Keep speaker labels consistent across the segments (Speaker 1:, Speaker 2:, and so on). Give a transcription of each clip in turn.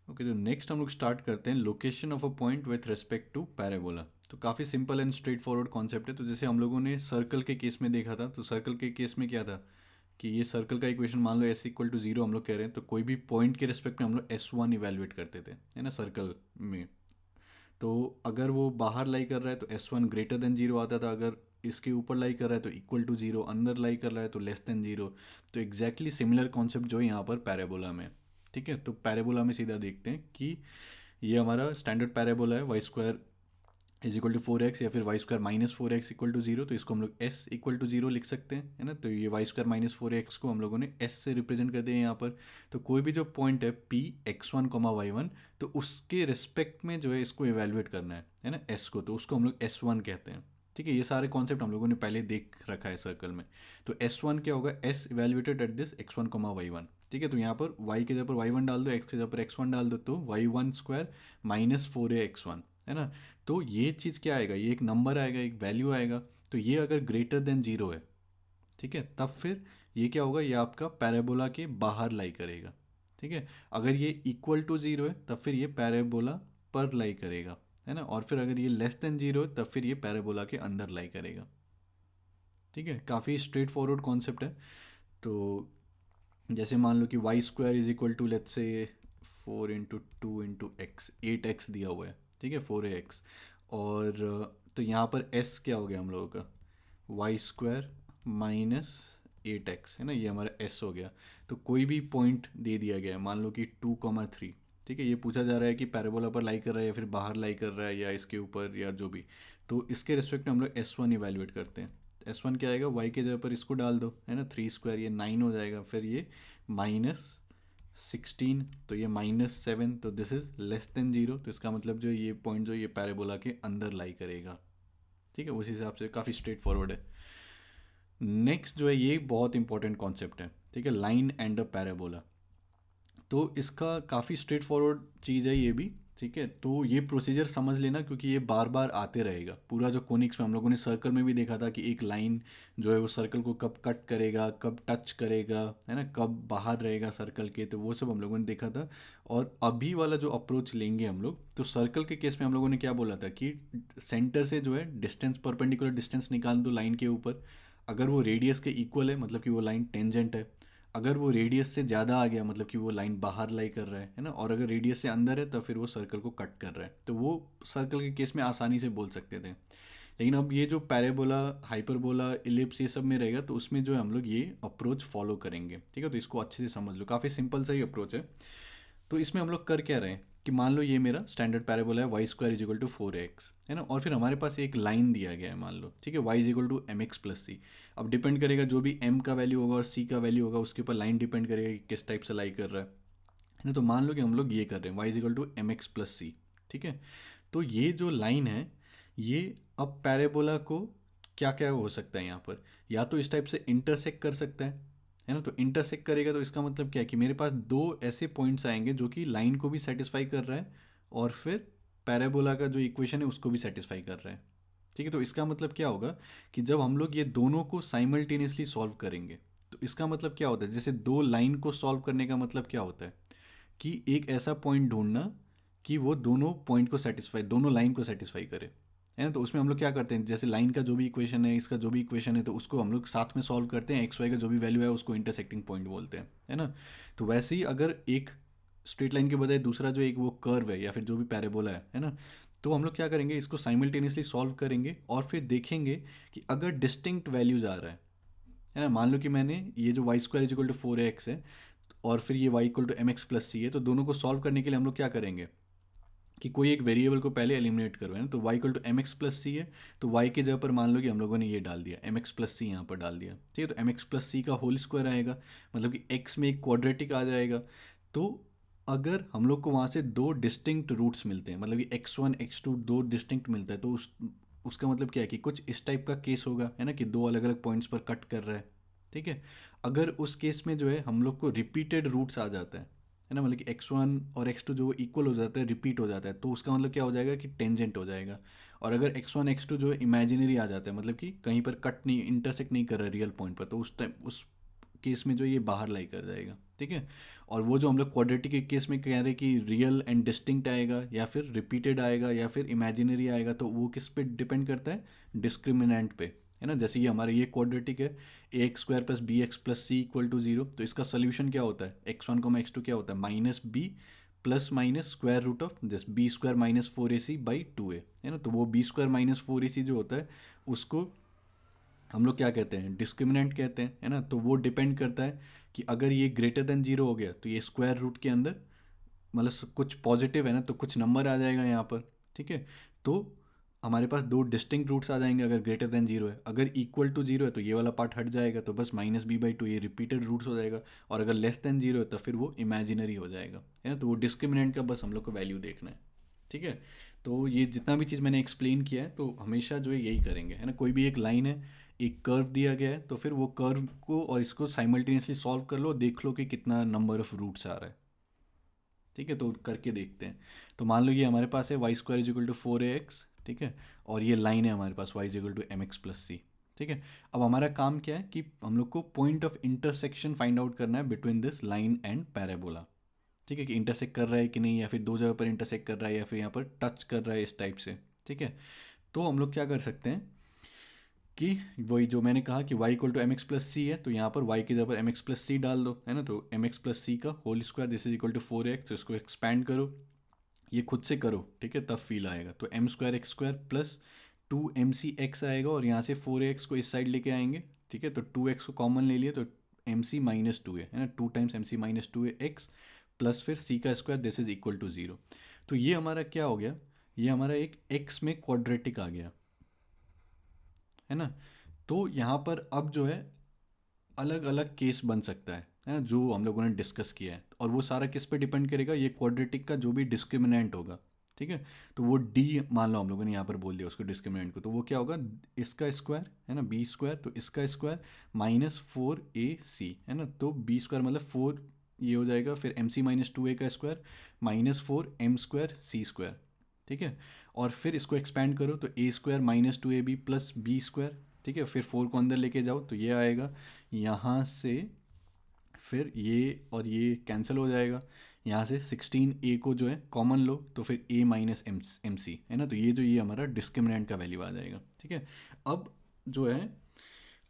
Speaker 1: Okay, तो next हम लोग स्टार्ट करते हैं location of a point with respect to parabola. तो काफ़ी simple and straightforward concept है। तो जैसे हम लोगों ने सर्कल के केस में देखा था, तो सर्कल के केस में क्या था कि ये सर्कल का इक्वेशन मान लो एस इक्वल टू जीरो हम लोग कह रहे हैं, तो कोई भी पॉइंट के रिस्पेक्ट में हम लोग एस वन इवेलुएट करते थे, है ना, सर्कल में। तो अगर वो बाहर लाई कर रहा है तो S one greater than zero आता था, अगर इसके ऊपर लाई कर रहा है तो इक्वल टू जीरो, अंदर लाई कर रहा है तो लेस देन जीरो। तो एग्जैक्टली सिमिलर कॉन्सेप्ट जो है यहाँ पर पैराबोला में। ठीक है, तो पैराबोला में सीधा देखते हैं कि ये हमारा स्टैंडर्ड पैराबोला है, Y square is equal to 4x या फिर Y square minus 4x equal to zero. तो इसको हम लोग s इक्वल टू जीरो लिख सकते हैं, है ना। तो ये वाई स्क्वायर माइनस 4x को हम लोगों ने s से रिप्रेजेंट कर दिया यहाँ पर। तो कोई भी जो पॉइंट है p x1 comma Y one, तो उसके रिस्पेक्ट में जो है इसको इवेलुएट करना है ना, s को, तो उसको हम लोग s1 कहते हैं। ठीक है, ये सारे कॉन्सेप्ट हम लोगों ने पहले देख रखा है सर्कल में। तो s1 क्या होगा, s evaluated at this x1 comma Y one. ठीक है, तो यहाँ पर y के जगह पर वाई वन डाल दो, x के जगह पर x1 डाल दो, तो Y one square minus 4a x1, है ना। तो ये चीज़ क्या आएगा, ये एक नंबर आएगा, एक वैल्यू आएगा। तो ये अगर ग्रेटर देन जीरो है, ठीक है, तब फिर ये क्या होगा, ये आपका पैराबोला के बाहर लाई करेगा। ठीक है, अगर ये इक्वल टू जीरो है तब फिर ये पैराबोला पर लाई करेगा, है ना। और फिर अगर ये लेस देन जीरो है तब फिर ये पैराबोला के अंदर लाई करेगा। ठीक है, काफ़ी स्ट्रेट फॉरवर्ड कॉन्सेप्ट है। तो जैसे मान लो कि Y square is equal to let's say 4 into 2 into x, 8x दिया हुआ है। ठीक है, 4ax। और तो यहाँ पर s क्या हो गया हम लोगों का, वाई स्क्वायर माइनस 8x, है ना, ये हमारा s हो गया। तो कोई भी पॉइंट दे दिया गया है, मान लो कि 2,3। ठीक है, ये पूछा जा रहा है कि पैराबोला पर लाई कर रहा है या फिर बाहर लाई कर रहा है या इसके ऊपर या जो भी। तो इसके रिस्पेक्ट में हम लोग s1 इवेलुएट करते हैं। s1 क्या आएगा, y के जगह पर इसको डाल दो, है ना, 3 स्क्वायर ये 9 हो जाएगा, फिर ये -16, तो ये -7, तो this is less than zero. तो इसका मतलब जो ये पॉइंट जो ये पैराबोला के अंदर लाई करेगा। ठीक है, उस हिसाब से काफ़ी स्ट्रेट फॉरवर्ड है। नेक्स्ट जो है ये बहुत इंपॉर्टेंट कॉन्सेप्ट है। ठीक है, लाइन एंड अ पैराबोला। तो इसका काफ़ी स्ट्रेट फॉरवर्ड चीज़ है ये भी। ठीक है, तो ये प्रोसीजर समझ लेना क्योंकि ये बार बार आते रहेगा। पूरा जो कोनिक्स में हम लोगों ने सर्कल में भी देखा था कि एक लाइन जो है वो सर्कल को कब कट करेगा, कब टच करेगा, है ना, कब बाहर रहेगा सर्कल के, तो वो सब हम लोगों ने देखा था। और अभी वाला जो अप्रोच लेंगे हम लोग, तो सर्कल के केस में हम लोगों ने क्या बोला था कि सेंटर से जो है डिस्टेंस, परपेंडिकुलर डिस्टेंस निकाल दो लाइन के ऊपर। अगर वो रेडियस के इक्वल है मतलब कि वो लाइन टेंजेंट है। अगर वो रेडियस से ज़्यादा आ गया मतलब कि वो लाइन बाहर लाई कर रहा है ना। और अगर रेडियस से अंदर है तो फिर वो सर्कल को कट कर रहा है। तो वो सर्कल के केस में आसानी से बोल सकते थे। लेकिन अब ये जो पैराबोला, हाइपरबोला, इलिप्स ये सब में रहेगा, तो उसमें जो है हम लोग ये अप्रोच फॉलो करेंगे। ठीक है, तो इसको अच्छे से समझ लो, काफ़ी सिंपल सा ही अप्रोच है। तो इसमें हम लोग कर क्या रहे हैं कि मान लो ये मेरा स्टैंडर्ड पैराबोला है, Y square is equal to 4x, है ना। और फिर हमारे पास एक लाइन दिया गया है, मान लो, ठीक है, Y is equal to M X plus C. अब डिपेंड करेगा जो भी m का वैल्यू होगा और c का वैल्यू होगा, उसके ऊपर लाइन डिपेंड करेगा कि किस टाइप से लाई कर रहा है ना। तो मान लो कि हम लोग ये कर रहे हैं, Y is equal to M X plus C. ठीक है, तो ये जो लाइन है, ये अब पैराबोला को क्या क्या हो सकता है यहाँ पर, या तो इस टाइप से इंटरसेक्ट कर सकता है ना। तो इंटरसेक्ट करेगा तो इसका मतलब क्या है कि मेरे पास दो ऐसे पॉइंट्स आएंगे जो कि लाइन को भी सेटिस्फाई कर रहा है और फिर पैराबोला का जो इक्वेशन है उसको भी सेटिस्फाई कर रहा है। ठीक है, तो इसका मतलब क्या होगा कि जब हम लोग ये दोनों को साइमल्टेनियसली सॉल्व करेंगे, तो इसका मतलब क्या होता है, जैसे दो लाइन को सॉल्व करने का मतलब क्या होता है कि एक ऐसा पॉइंट ढूंढना कि वो दोनों पॉइंट को सेटिस्फाई, दोनों लाइन को सेटिस्फाई करे, है ना। तो उसमें हम लोग क्या करते हैं, जैसे लाइन का जो भी इक्वेशन है, इसका जो भी इक्वेशन है, तो उसको हम लोग साथ में सॉल्व करते हैं, एक्स वाई का जो भी वैल्यू है उसको इंटरसेक्टिंग पॉइंट बोलते हैं, है ना। तो वैसे ही अगर एक स्ट्रेट लाइन के बजाय दूसरा जो एक वो कर्व है या फिर जो भी पैराबोला है ना, तो हम लोग क्या करेंगे, इसको साइमल्टेनियसली सॉल्व करेंगे और फिर देखेंगे कि अगर डिस्टिंक्ट वैल्यूज आ रहा है ना। मान लो कि मैंने ये जो Y square is equal to 4x है और फिर ये Y equal to M X plus C है, तो दोनों को सॉल्व करने के लिए हम लोग क्या करेंगे कि कोई एक वेरिएबल को पहले एलिमिनेट करो, है ना। तो y equal to M X plus C है, तो y की जगह पर मान लो कि हम लोगों ने ये डाल दिया, एम एक्स प्लस सी यहाँ पर डाल दिया। ठीक है, तो एम एक्स प्लस सी का होल स्क्वायर आएगा, मतलब कि x में एक क्वाड्रेटिक आ जाएगा। तो अगर हम लोग को वहाँ से दो डिस्टिंक्ट रूट्स मिलते हैं, मतलब कि x1 x2 दो डिस्टिंक्ट मिलता है, तो उसका मतलब क्या है कि कुछ इस टाइप का केस होगा, है ना, कि दो अलग अलग पॉइंट्स पर कट कर रहा है। ठीक है, अगर उस केस में जो है हम लोग को रिपीटेड रूट्स आ जाता है ना, मतलब कि x1 और x2 जो इक्वल हो जाता है, रिपीट हो जाता है, तो उसका मतलब क्या हो जाएगा कि टेंजेंट हो जाएगा। और अगर x1 x2 जो इमेजिनरी आ जाता है, मतलब कि कहीं पर कट नहीं, इंटरसेक्ट नहीं कर रहा है रियल पॉइंट पर, तो उस टाइम उस केस में जो ये बाहर लाई कर जाएगा, ठीक है। और वो जो हम लोग क्वाड्रेटिक के केस में कह रहे हैं कि रियल एंड डिस्टिंक्ट आएगा या फिर रिपीटेड आएगा या फिर इमेजिनरी आएगा, तो वो किस पे डिपेंड करता है, डिस्क्रिमिनेंट पे, है ना। जैसे ये हमारे ये क्वाड्रेटिक है, A X square plus B X plus C equal to 0, तो इसका सोल्यूशन क्या होता है, x1 x 2 क्या होता है, minus B plus minus square root of this B square minus 4ac by 2a, है ना। तो वो बी स्क्वायर माइनस 4ac जो होता है उसको हम लोग क्या कहते हैं, डिस्क्रिमिनेंट कहते हैं, है ना। तो वो डिपेंड करता है कि अगर ये ग्रेटर देन 0 हो गया तो ये स्क्वायर रूट के अंदर मतलब कुछ पॉजिटिव है ना, तो कुछ नंबर आ जाएगा यहाँ पर, ठीक है। तो हमारे पास दो डिस्टिंक्ट रूट्स आ जाएंगे अगर ग्रेटर देन 0 है। अगर इक्वल टू 0 है तो ये वाला पार्ट हट जाएगा, तो बस माइनस बी बाई 2 ये रिपीटेड रूट्स हो जाएगा। और अगर लेस देन 0 है तो फिर वो इमेजिनरी हो जाएगा, है ना। तो वो डिस्क्रिमिनेंट का बस हम लोग को वैल्यू देखना है, ठीक है। तो ये जितना भी चीज़ मैंने एक्सप्लेन किया है तो हमेशा जो है यही करेंगे, है ना। कोई भी एक लाइन है, एक कर्व दिया गया है, तो फिर वो कर्व को और इसको साइमल्टेनियसली सॉल्व कर लो, देख लो कि कितना नंबर ऑफ रूट्स आ रहा है, ठीक है। तो करके देखते हैं। तो मान लो ये हमारे पास है Y square is equal to 4ax, ठीक है। और ये लाइन है हमारे पास Y is equal to mx plus C, ठीक है। अब हमारा काम क्या है कि हम लोग को point of intersection find out करना है between this line and parabola, ठीक है। कि इंटरसेक्ट कर रहा है कि नहीं, या फिर दो जगह पर इंटरसेक्ट कर रहा है या फिर यहाँ पर टच कर रहा है, इस टाइप से, ठीक है। तो हम लोग क्या कर सकते हैं कि वही जो मैंने कहा कि y equal to M X plus C है, तो यहाँ पर y की जगह पर एम एक्स प्लस सी डाल दो, है ना। तो एम एक्स प्लस सी का whole square this is equal to 4x, तो इसको एक्सपैंड करो, ये खुद से करो, ठीक है, तब फील आएगा। तो M square X square plus 2mc x आएगा, और यहाँ से 4ax को इस साइड लेके आएंगे, ठीक है। तो 2x को कॉमन ले लिए तो mc माइनस 2 है ना, 2 टाइम्स mc माइनस 2 है x प्लस फिर c का square this is equal to 0। तो ये हमारा क्या हो गया, ये हमारा एक x में क्वाड्रेटिक आ गया, है ना। तो यहाँ पर अब जो है अलग अलग केस बन सकता है ना, जो हम लोगों ने डिस्कस किया है। और वो सारा किस पे डिपेंड करेगा, ये क्वाड्रेटिक का जो भी डिस्क्रिमिनेंट होगा, ठीक है। तो वो डी मान लो हम लोगों ने यहाँ पर बोल दिया उसको डिस्क्रिमिनेंट को, तो वो क्या होगा, इसका स्क्वायर, है ना, बी स्क्वायर, तो इसका स्क्वायर माइनस 4ac, है ना। तो बी स्क्वायर मतलब 4 ये हो जाएगा, फिर एम सी माइनस 2a का square minus 4m square C square, ठीक है। और फिर इसको एक्सपैंड करो तो A square minus 2ab plus B square, ठीक है। फिर 4 को अंदर लेके जाओ तो ये आएगा, यहाँ से फिर ये और ये कैंसिल हो जाएगा, यहाँ से 16a को जो है कॉमन लो तो फिर a माइनस एम सी, है ना। तो ये जो ये हमारा डिस्क्रिमिनेंट का वैल्यू आ जाएगा, ठीक है। अब जो है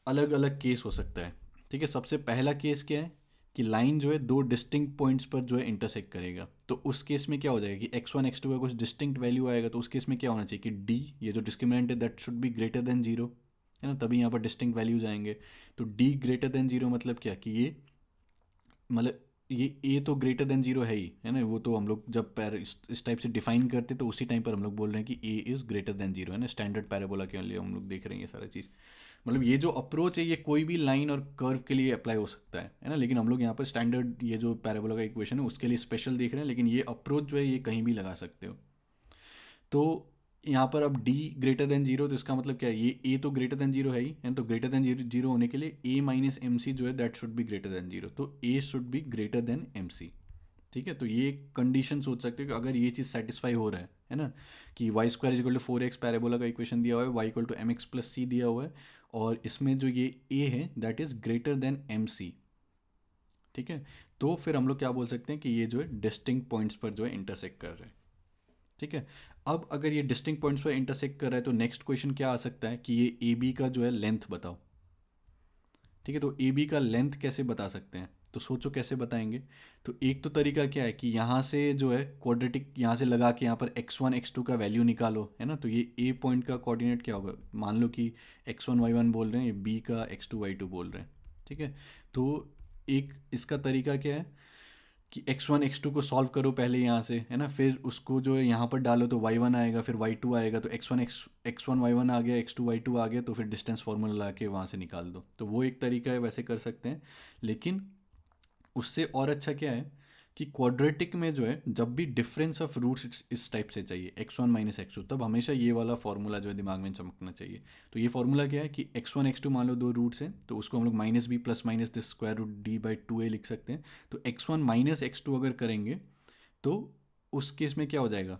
Speaker 1: अलग अलग केस हो सकता है, ठीक है। सबसे पहला केस क्या है कि लाइन जो है दो डिस्टिंक्ट पॉइंट्स पर जो है इंटरसेक्ट करेगा, तो उस केस में क्या हो जाएगा कि x1 x2 का कुछ डिस्टिंक्ट वैल्यू आएगा, तो उस केस में क्या होना चाहिए कि d ये जो डिस्क्रिमिनेंट है that should be greater than 0, है ना, तभी यहाँ पर डिस्टिंक्ट वैल्यूज आएंगे। तो d ग्रेटर देन 0 मतलब क्या कि ये मतलब ये a तो ग्रेटर देन 0 है ही, है ना। वो तो हम लोग जब इस टाइप से डिफाइन करते तो उसी टाइम पर हम लोग बोल रहे हैं कि a इज़ ग्रेटर देन 0, है ना। स्टैंडर्ड पैराबोला के लिए हम लोग देख रहे हैं ये सारा चीज़। मतलब ये जो अप्रोच है ये कोई भी लाइन और कर्व के लिए अप्लाई हो सकता है ना। लेकिन हम लोग यहाँ पर स्टैंडर्ड ये जो पैराबोला का इक्वेशन है उसके लिए स्पेशल देख रहे हैं, लेकिन ये अप्रोच जो है ये कहीं भी लगा सकते हो। तो यहाँ पर अब d ग्रेटर देन 0, तो इसका मतलब क्या है, ये a तो ग्रेटर देन 0 है ही, है। तो ग्रेटर देन 0 होने के लिए a माइनस एम सी जो है that should be greater than 0, तो a should be greater than M C, ठीक है। तो ये कंडीशन सोच सकते हो कि अगर ये चीज़ सेटिस्फाई हो रहा है ना, कि Y square is equal to 4x parabola का इक्वेशन दिया हुआ है, y equal to M X plus C दिया हुआ है, और इसमें जो ये a है that is greater than M C, ठीक है। तो फिर हम लोग क्या बोल सकते हैं कि ये जो है डिस्टिंक्ट पॉइंट्स पर जो है इंटरसेक्ट कर रहे हैं, ठीक है। अब अगर ये डिस्टिंक्ट पॉइंट्स पर इंटरसेक्ट कर रहा है तो नेक्स्ट क्वेश्चन क्या आ सकता है कि ये ए बी का जो है लेंथ बताओ, ठीक है। तो ए बी का लेंथ कैसे बता सकते हैं, तो सोचो कैसे बताएंगे। तो एक तो तरीका क्या है कि यहाँ से जो है क्वाड्रेटिक यहाँ से लगा के यहाँ पर x1 x2 का वैल्यू निकालो, है ना। तो ये ए पॉइंट का कोऑर्डिनेट क्या होगा, मान लो कि x1 y1 बोल रहे हैं, ये बी का x2 y2 बोल रहे हैं, ठीक है। तो एक इसका तरीका क्या है कि x1 x2 को सॉल्व करो पहले यहाँ से, है ना। फिर उसको जो है यहाँ पर डालो तो y1 आएगा, फिर y2 आएगा, तो x1 y1 आ गया, x2 y2 आ गया, तो फिर डिस्टेंस फार्मूला ला के वहाँ से निकाल दो। तो वो एक तरीका है, वैसे कर सकते हैं। लेकिन उससे और अच्छा क्या है कि क्वाड्रेटिक में जो है जब भी डिफरेंस ऑफ रूट्स इस टाइप से चाहिए x1 माइनस x2, तब हमेशा ये वाला फॉर्मूला जो है दिमाग में चमकना चाहिए। तो ये फॉर्मूला क्या है कि x1 x2 मान लो दो रूट्स हैं, तो उसको हम लोग minus B plus minus this square root D by 2a लिख सकते हैं। तो x1 माइनस x2 अगर करेंगे तो उस केस में क्या हो जाएगा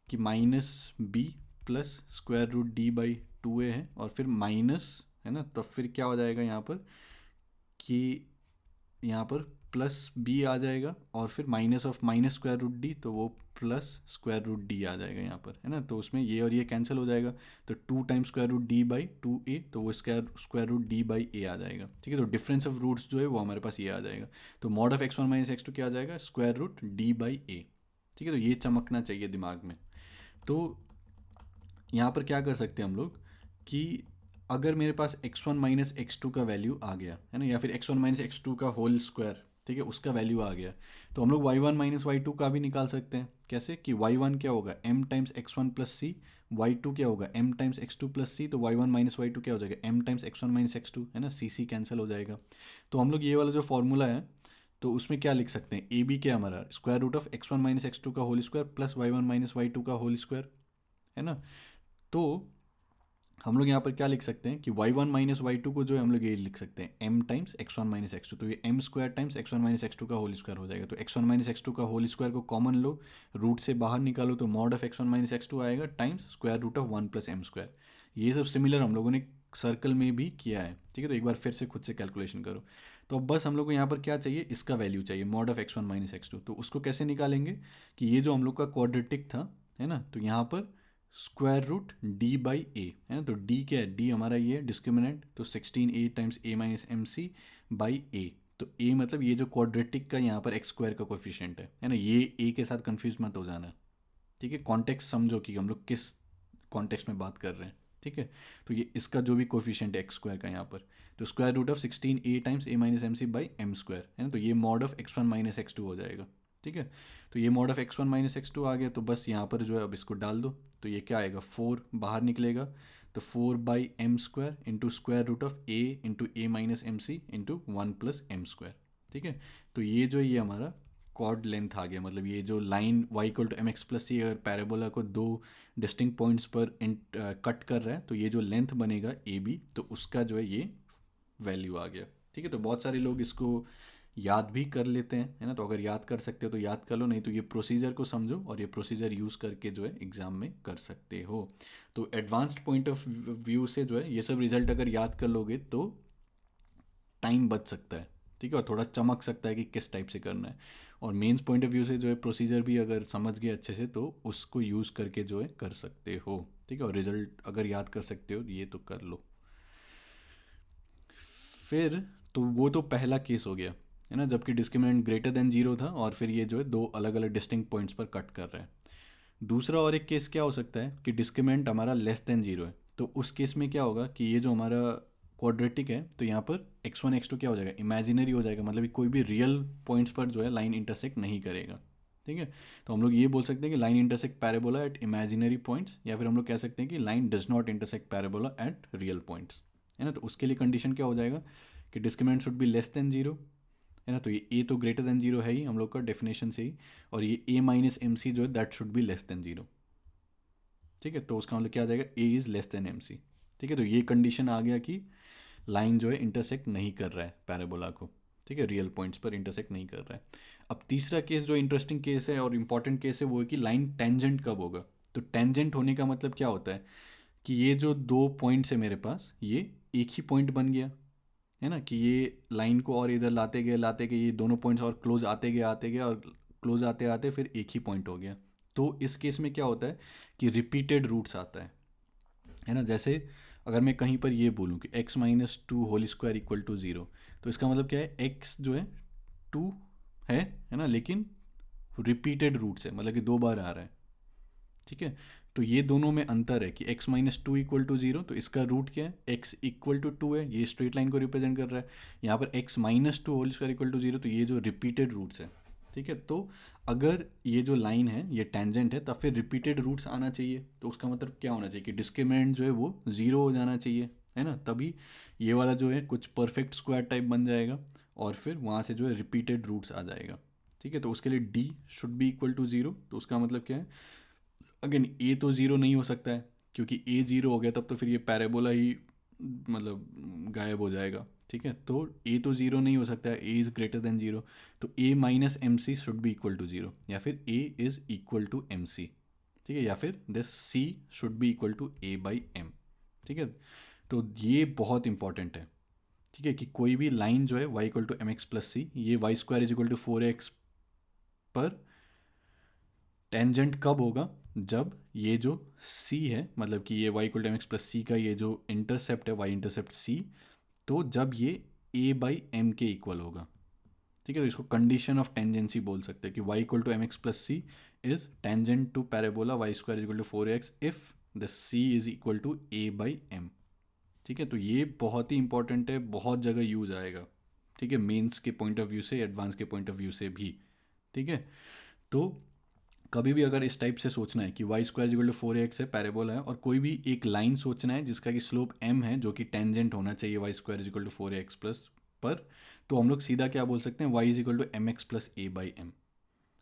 Speaker 1: कि minus B plus square root D by 2a है, और फिर माइनस, है ना, तब फिर क्या हो जाएगा यहाँ पर कि यहाँ पर प्लस बी आ जाएगा और फिर minus of minus square root D, तो वो प्लस स्क्वायर रूट डी आ जाएगा यहाँ पर, है ना। तो उसमें ये और ये कैंसिल हो जाएगा, तो 2 times square root D by 2a, तो वो square root D by A आ जाएगा, ठीक है। तो डिफरेंस ऑफ रूट्स जो है वो हमारे पास ये आ जाएगा। तो mod of x1 minus x2 क्या आ जाएगा, स्क्वायर रूट डी बाई ए, ठीक है। तो ये चमकना चाहिए दिमाग में। तो यहाँ पर क्या कर सकते हैं हम लोग कि अगर मेरे पास x1 माइनस x2 का वैल्यू आ गया, है ना, या फिर x1 माइनस x2 का होल स्क्वायर, ठीक है, उसका वैल्यू आ गया, तो हम लोग y1 माइनस y2 का भी निकाल सकते हैं। कैसे कि y1 क्या होगा m टाइम्स x1 प्लस सी, y2 क्या होगा m टाइम्स x2 प्लस सी, तो y1 माइनस y2 क्या हो जाएगा m times x1 minus x2, है ना, सी कैंसिल हो जाएगा। तो हम लोग ये वाला जो फॉर्मूला है तो उसमें क्या लिख सकते हैं, ए बी क्या हमारा square root of x1 minus x2 का whole square plus y1 minus y2 का होल स्क्वायर, है ना। तो हम लोग यहाँ पर क्या लिख सकते हैं कि y1 माइनस y2 को जो है हम लोग ये लिख सकते हैं m times x1 minus x2, तो ये m square times x1 minus x2 का होल स्क्वायर हो जाएगा। तो x1 माइनस x2 का होल स्क्वायर को कॉमन लो, रूट से बाहर निकालो, तो mod of x1 minus x2 आएगा times square root of 1 plus M square. ये सब सिमिलर हम लोगों ने सर्कल में भी किया है, ठीक है। तो एक बार फिर से खुद से कैलकुलेशन करो। तो अब बस हम लोग को यहाँ पर क्या चाहिए, इसका वैल्यू चाहिए, mod of x1 minus x2। तो उसको कैसे निकालेंगे कि ये जो हम लोग का क्वाड्रेटिक था, है ना, तो यहाँ पर स्क्वायर रूट डी बाई ए, है ना। तो डी क्या है, डी हमारा ये डिस्क्रिमिनेंट, तो 16a times a minus M C by A. तो a मतलब ये जो क्वाड्रेटिक का यहाँ पर एक्स स्क्वायर का कोफिशिएंट है ना, ये a के साथ कंफ्यूज मत हो जाना, ठीक है। कॉन्टेक्स्ट समझो कि हम लोग किस कॉन्टेक्स्ट में बात कर रहे हैं, ठीक है। तो ये इसका जो भी कोफिशिएंट है एक्स स्क्वायर का यहाँ पर, तो square root of 16a times a minus M C by M square, है ना। तो ये mod of x1 minus x2 हो जाएगा, ठीक है। तो ये mod of x1 minus x2 आ गया, तो बस यहाँ पर जो है अब इसको डाल दो, तो ये क्या आएगा, 4 बाहर निकलेगा, तो 4 by M square into square root of a into A minus M C into 1 plus M square, ठीक है। तो ये जो ये हमारा कॉर्ड लेंथ आ गया, मतलब ये जो line y equal to M X plus C अगर पैराबोला को दो डिस्टिंक्ट पॉइंट्स पर कट कर रहा है, तो ये जो लेंथ बनेगा ए बी, तो उसका जो है ये वैल्यू आ गया, ठीक है। तो बहुत सारे लोग इसको याद भी कर लेते हैं, है ना। तो अगर याद कर सकते हो तो याद कर लो, नहीं तो ये प्रोसीजर को समझो और ये प्रोसीजर यूज़ करके जो है एग्ज़ाम में कर सकते हो। तो एडवांस्ड पॉइंट ऑफ व्यू से जो है ये सब रिजल्ट अगर याद कर लोगे तो टाइम बच सकता है, ठीक है, और थोड़ा चमक सकता है कि किस टाइप से करना है। और मेंस पॉइंट ऑफ व्यू से जो है प्रोसीजर भी अगर समझ गए अच्छे से तो उसको यूज़ करके जो है कर सकते हो, ठीक है। और रिजल्ट अगर याद कर सकते हो ये तो कर लो। फिर तो वो तो पहला केस हो गया, है ना, जबकि डिस्क्रिमिनेंट ग्रेटर देन जीरो था और फिर ये जो है दो अलग अलग डिस्टिंक्ट पॉइंट्स पर कट कर रहा है। दूसरा और एक केस क्या हो सकता है कि डिस्क्रिमिनेंट हमारा लेस देन जीरो है, तो उस केस में क्या होगा कि ये जो हमारा क्वाड्रेटिक है, तो यहाँ पर x1 x2 क्या हो जाएगा, इमेजिनरी हो जाएगा, मतलब कि कोई भी रियल पॉइंट्स पर जो है लाइन इंटरसेक्ट नहीं करेगा, ठीक है। तो हम लोग ये बोल सकते हैं कि line intersect parabola at imaginary points, या फिर हम लोग कह सकते हैं कि line does not intersect parabola at real points, है ना। तो उसके लिए कंडीशन क्या हो जाएगा कि discriminant should be less than zero, है ना। तो ये a तो ग्रेटर देन जीरो है ही हम लोग का डेफिनेशन से ही, और ये a माइनस एम सी जो है that should be less than zero, ठीक है। तो उसका मतलब क्या आ जाएगा, a is less than M C, ठीक है। तो ये कंडीशन आ गया कि लाइन जो है इंटरसेक्ट नहीं कर रहा है पैराबोला को, ठीक है, रियल पॉइंट्स पर इंटरसेक्ट नहीं कर रहा है। अब तीसरा केस जो इंटरेस्टिंग केस है और इंपॉर्टेंट केस है वो है कि लाइन टेंजेंट कब होगा। तो टेंजेंट होने का मतलब क्या होता है कि ये जो दो पॉइंट्स है मेरे पास ये एक ही पॉइंट बन गया, है ना, कि ये लाइन को और इधर लाते गए ये दोनों पॉइंट्स और क्लोज आते गए और क्लोज आते आते फिर एक ही पॉइंट हो गया। तो इस केस में क्या होता है कि रिपीटेड रूट्स आता है ना। जैसे अगर मैं कहीं पर ये बोलूँ कि x minus two whole square equal to zero, तो इसका मतलब क्या है, x जो है टू है ना, लेकिन रिपीटेड रूट्स है, मतलब कि दो बार आ रहा है, ठीक है। तो ये दोनों में अंतर है कि x minus two equal to zero, तो इसका रूट क्या है, x इक्वल टू टू है, ये स्ट्रेट लाइन को रिप्रेजेंट कर रहा है। यहाँ पर x minus two whole square equal to zero, तो ये जो रिपीटेड रूट्स है, ठीक है। तो अगर ये जो लाइन है ये टेंजेंट है तब फिर रिपीटेड रूट्स आना चाहिए, तो उसका मतलब क्या होना चाहिए कि डिस्क्रिमिनेंट जो है वो ज़ीरो हो जाना चाहिए, है ना, तभी ये वाला जो है कुछ परफेक्ट स्क्वायर टाइप बन जाएगा और फिर वहाँ से जो है रिपीटेड रूट्स आ जाएगा, ठीक है। तो उसके लिए d should be equal to zero, तो उसका मतलब क्या है, अगेन ए तो ज़ीरो नहीं हो सकता है क्योंकि ए ज़ीरो हो गया तब तो फिर ये पैराबोला ही मतलब गायब हो जाएगा, ठीक है। तो ए तो ज़ीरो नहीं हो सकता है, A is greater than zero, तो A minus M C should be equal to zero, या फिर A is equal to M C, ठीक है, या फिर this C should be equal to A by M, ठीक है। तो ये बहुत इंपॉर्टेंट है, ठीक है, कि कोई भी लाइन जो है y equal to M X plus C, ये Y square is equal to 4x पर टेंजेंट कब होगा, जब ये जो c है, मतलब कि ये y equal to M X plus C का ये जो इंटरसेप्ट है y इंटरसेप्ट c, तो जब ये a बाई एम के इक्वल होगा। ठीक है, तो इसको कंडीशन ऑफ टेंजेंसी बोल सकते हैं कि y equal to M X plus C is tangent to parabola y square is equal to 4x if the c is equal to a by M. ठीक है, तो ये बहुत ही इंपॉर्टेंट है, बहुत जगह यूज आएगा। ठीक है, मेंस के पॉइंट ऑफ व्यू से, एडवांस के पॉइंट ऑफ व्यू से भी। ठीक है, तो कभी भी अगर इस टाइप से सोचना है कि Y square equal to 4x है, पैराबोला है, और कोई भी एक लाइन सोचना है जिसका कि स्लोप m है, जो कि टेंजेंट होना चाहिए Y square equal to 4x plus पर, तो हम लोग सीधा क्या बोल सकते हैं, y is equal to M X plus A by M.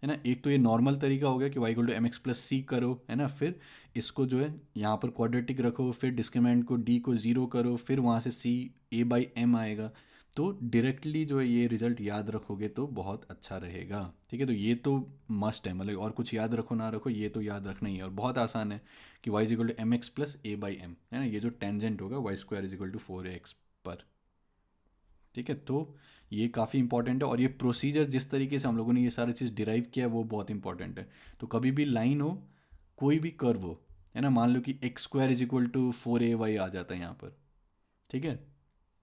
Speaker 1: है ना, एक तो ये नॉर्मल तरीका हो गया कि y equal to M X plus C करो, है ना, फिर इसको जो है यहाँ पर क्वाड्रेटिक रखो, फिर डिस्क्रिमिनेंट को d को ज़ीरो करो, फिर वहाँ से c a बाई एम आएगा। तो डायरेक्टली जो है ये रिजल्ट याद रखोगे तो बहुत अच्छा रहेगा। ठीक है, तो ये तो मस्ट है, मतलब और कुछ याद रखो ना रखो, ये तो याद रखना ही है, और बहुत आसान है कि y is equal to M X plus A by M, है ना, ये जो टेंजेंट होगा Y square is equal to 4x पर। ठीक है, तो ये काफ़ी इंपॉर्टेंट है, और ये प्रोसीजर जिस तरीके से हम लोगों ने ये सारी चीज़ डिराइव किया है वो बहुत इंपॉर्टेंट है। तो कभी भी लाइन हो, कोई भी कर्व हो, है ना, मान लो कि X square is equal to 4ay आ जाता है यहाँ पर। ठीक है,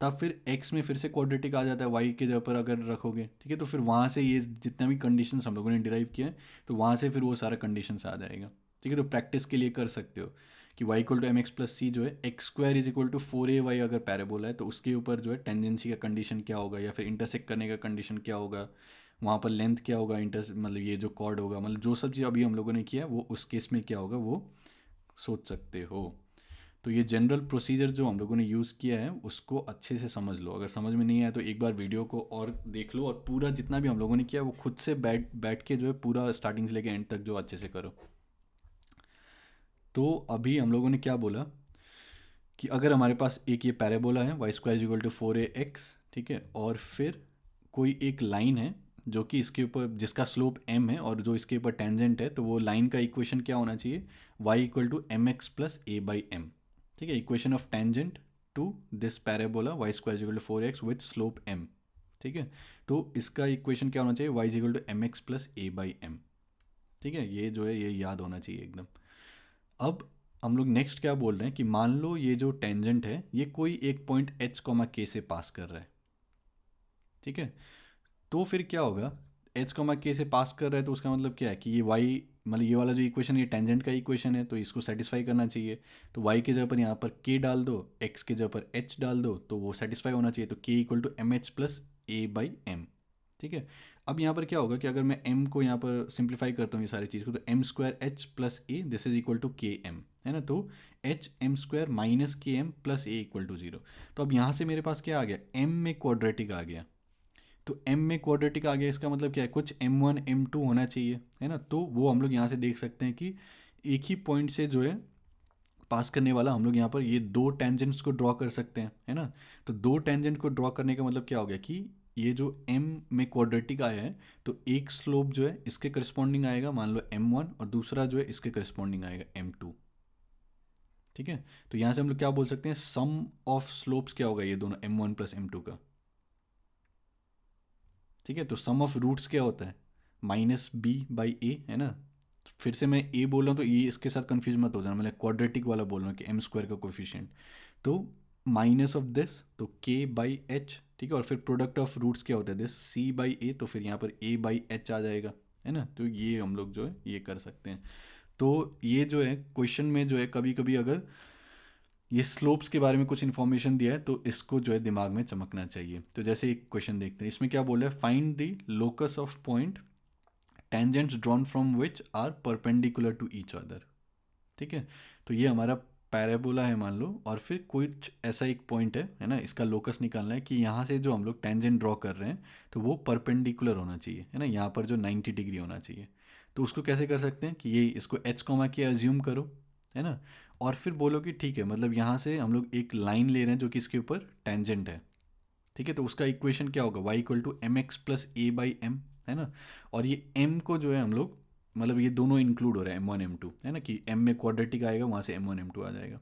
Speaker 1: तब फिर x में फिर से क्वाड्रेटिक आ जाता है y के जगह पर अगर रखोगे। ठीक है, तो फिर वहाँ से ये जितना भी कंडीशंस हम लोगों ने डिराइव किया है, तो वहाँ से फिर वो सारा कंडीशंस आ जाएगा। ठीक है, तो प्रैक्टिस के लिए कर सकते हो कि y equal to M X plus C जो है X square is equal to 4ay अगर पैराबोला है, तो उसके ऊपर जो है टेंजेंसी का कंडीशन क्या होगा, या फिर इंटरसेक्ट करने का कंडीशन क्या होगा, वहाँ पर लेंथ क्या होगा, मतलब ये जो कॉर्ड होगा, मतलब जो सब चीज़ अभी हम लोगों ने किया वो उस केस में क्या होगा वो सोच सकते हो। तो ये जनरल प्रोसीजर जो हम लोगों ने यूज़ किया है उसको अच्छे से समझ लो। अगर समझ में नहीं आया तो एक बार वीडियो को और देख लो, और पूरा जितना भी हम लोगों ने किया वो खुद से बैठ बैठ के जो है पूरा स्टार्टिंग से लेके एंड तक जो अच्छे से करो। तो अभी हम लोगों ने क्या बोला कि अगर हमारे पास एक ये पैराबोला है Y square equal to 4ax, ठीक है, और फिर कोई एक लाइन है जो कि इसके ऊपर जिसका स्लोप m है और जो इसके ऊपर टेंजेंट है, तो वो लाइन का इक्वेशन क्या होना चाहिए, y equal to M X plus A by M. ठीक है, equation of tangent to this parabola Y square equal to 4x with slope m। ठीक है, तो इसका इक्वेशन क्या होना चाहिए, y equal to M X plus A by M. ठीक है, ये जो है ये याद होना चाहिए एकदम। अब हम लोग नेक्स्ट क्या बोल रहे हैं कि मान लो ये जो टेंजेंट है ये कोई एक पॉइंट h कॉमा k से पास कर रहा है। ठीक है, तो फिर क्या होगा, h कॉमा k से पास कर रहा है तो उसका मतलब क्या है कि ये y, मतलब ये वाला जो इक्वेशन ये टेंजेंट का इक्वेशन है, तो इसको सेटिस्फाई करना चाहिए। तो y के जगह पर यहाँ पर k डाल दो, x के जगह पर h डाल दो, तो वो सेटिस्फाई होना चाहिए। तो k equal to M H plus A by M. ठीक है, अब यहाँ पर क्या होगा कि अगर मैं m को यहाँ पर सिंप्लीफाई करता हूँ ये सारी चीज़ को, तो M square H plus A this is equal to K M, है ना, तो H M square minus K M plus A equal to 0। तो अब यहाँ से मेरे पास क्या आ गया, m में क्वाड्रेटिक आ गया। तो m में क्वाड्रेटिक आ गया, इसका मतलब क्या है, कुछ m1 m2 होना चाहिए, है ना, तो वो हम लोग यहाँ से देख सकते हैं कि एक ही पॉइंट से जो है पास करने वाला हम लोग यहाँ पर ये दो टेंजेंट्स को ड्रॉ कर सकते हैं, है ना। तो दो टेंजेंट को ड्रॉ करने का मतलब क्या हो गया कि ये जो m में क्वाड्रेटिक आया है, तो एक स्लोप जो है इसके करस्पॉन्डिंग आएगा, मान लो m1, और दूसरा जो है इसके करस्पॉन्डिंग आएगा m2। ठीक है, तो यहाँ से हम लोग क्या बोल सकते हैं, सम ऑफ स्लोप्स क्या होगा ये दोनों m1 प्लस m2 का। ठीक है, तो सम ऑफ रूट्स क्या होता है, माइनस बी बाई ए, है ना। फिर से मैं ए बोल रहा हूँ तो ये इसके साथ कंफ्यूज मत हो जाना, मतलब क्वाड्रेटिक वाला बोल रहा हूँ कि एम स्क्वायर का कोफिशिएंट, तो माइनस ऑफ दिस तो के बाई एच। ठीक है, और फिर प्रोडक्ट ऑफ रूट्स क्या होता है, दिस सी बाई ए, तो फिर यहाँ पर ए बाई एच आ जाएगा, है ना। तो ये हम लोग जो है ये कर सकते हैं। तो ये जो है क्वेश्चन में जो है कभी कभी अगर ये स्लोप्स के बारे में कुछ इन्फॉर्मेशन दिया है तो इसको जो है दिमाग में चमकना चाहिए। तो जैसे एक क्वेश्चन देखते हैं, इसमें क्या बोला है, find the locus of point tangents drawn from which are perpendicular to each other. ठीक है, तो ये हमारा पैराबोला है मान लो, और फिर कुछ ऐसा एक पॉइंट है ना, इसका लोकस निकालना है कि यहाँ से जो हम लोग टेंजेंट ड्रॉ कर रहे हैं तो वो परपेंडिकुलर होना चाहिए, है ना, यहाँ पर जो 90 डिग्री होना चाहिए। तो उसको कैसे कर सकते हैं कि ये इसको एच कॉमा के अज्यूम करो, है ना, और फिर बोलो कि ठीक है, मतलब यहाँ से हम लोग एक लाइन ले रहे हैं जो कि इसके ऊपर टेंजेंट है। ठीक है, तो उसका इक्वेशन क्या होगा, y equal to M X plus A by M, है ना। और ये m को जो है हम लोग, मतलब ये दोनों इंक्लूड हो रहा है m1 m2, है ना, कि m में क्वाड्रेटिक आएगा वहाँ से m1 m2 आ जाएगा।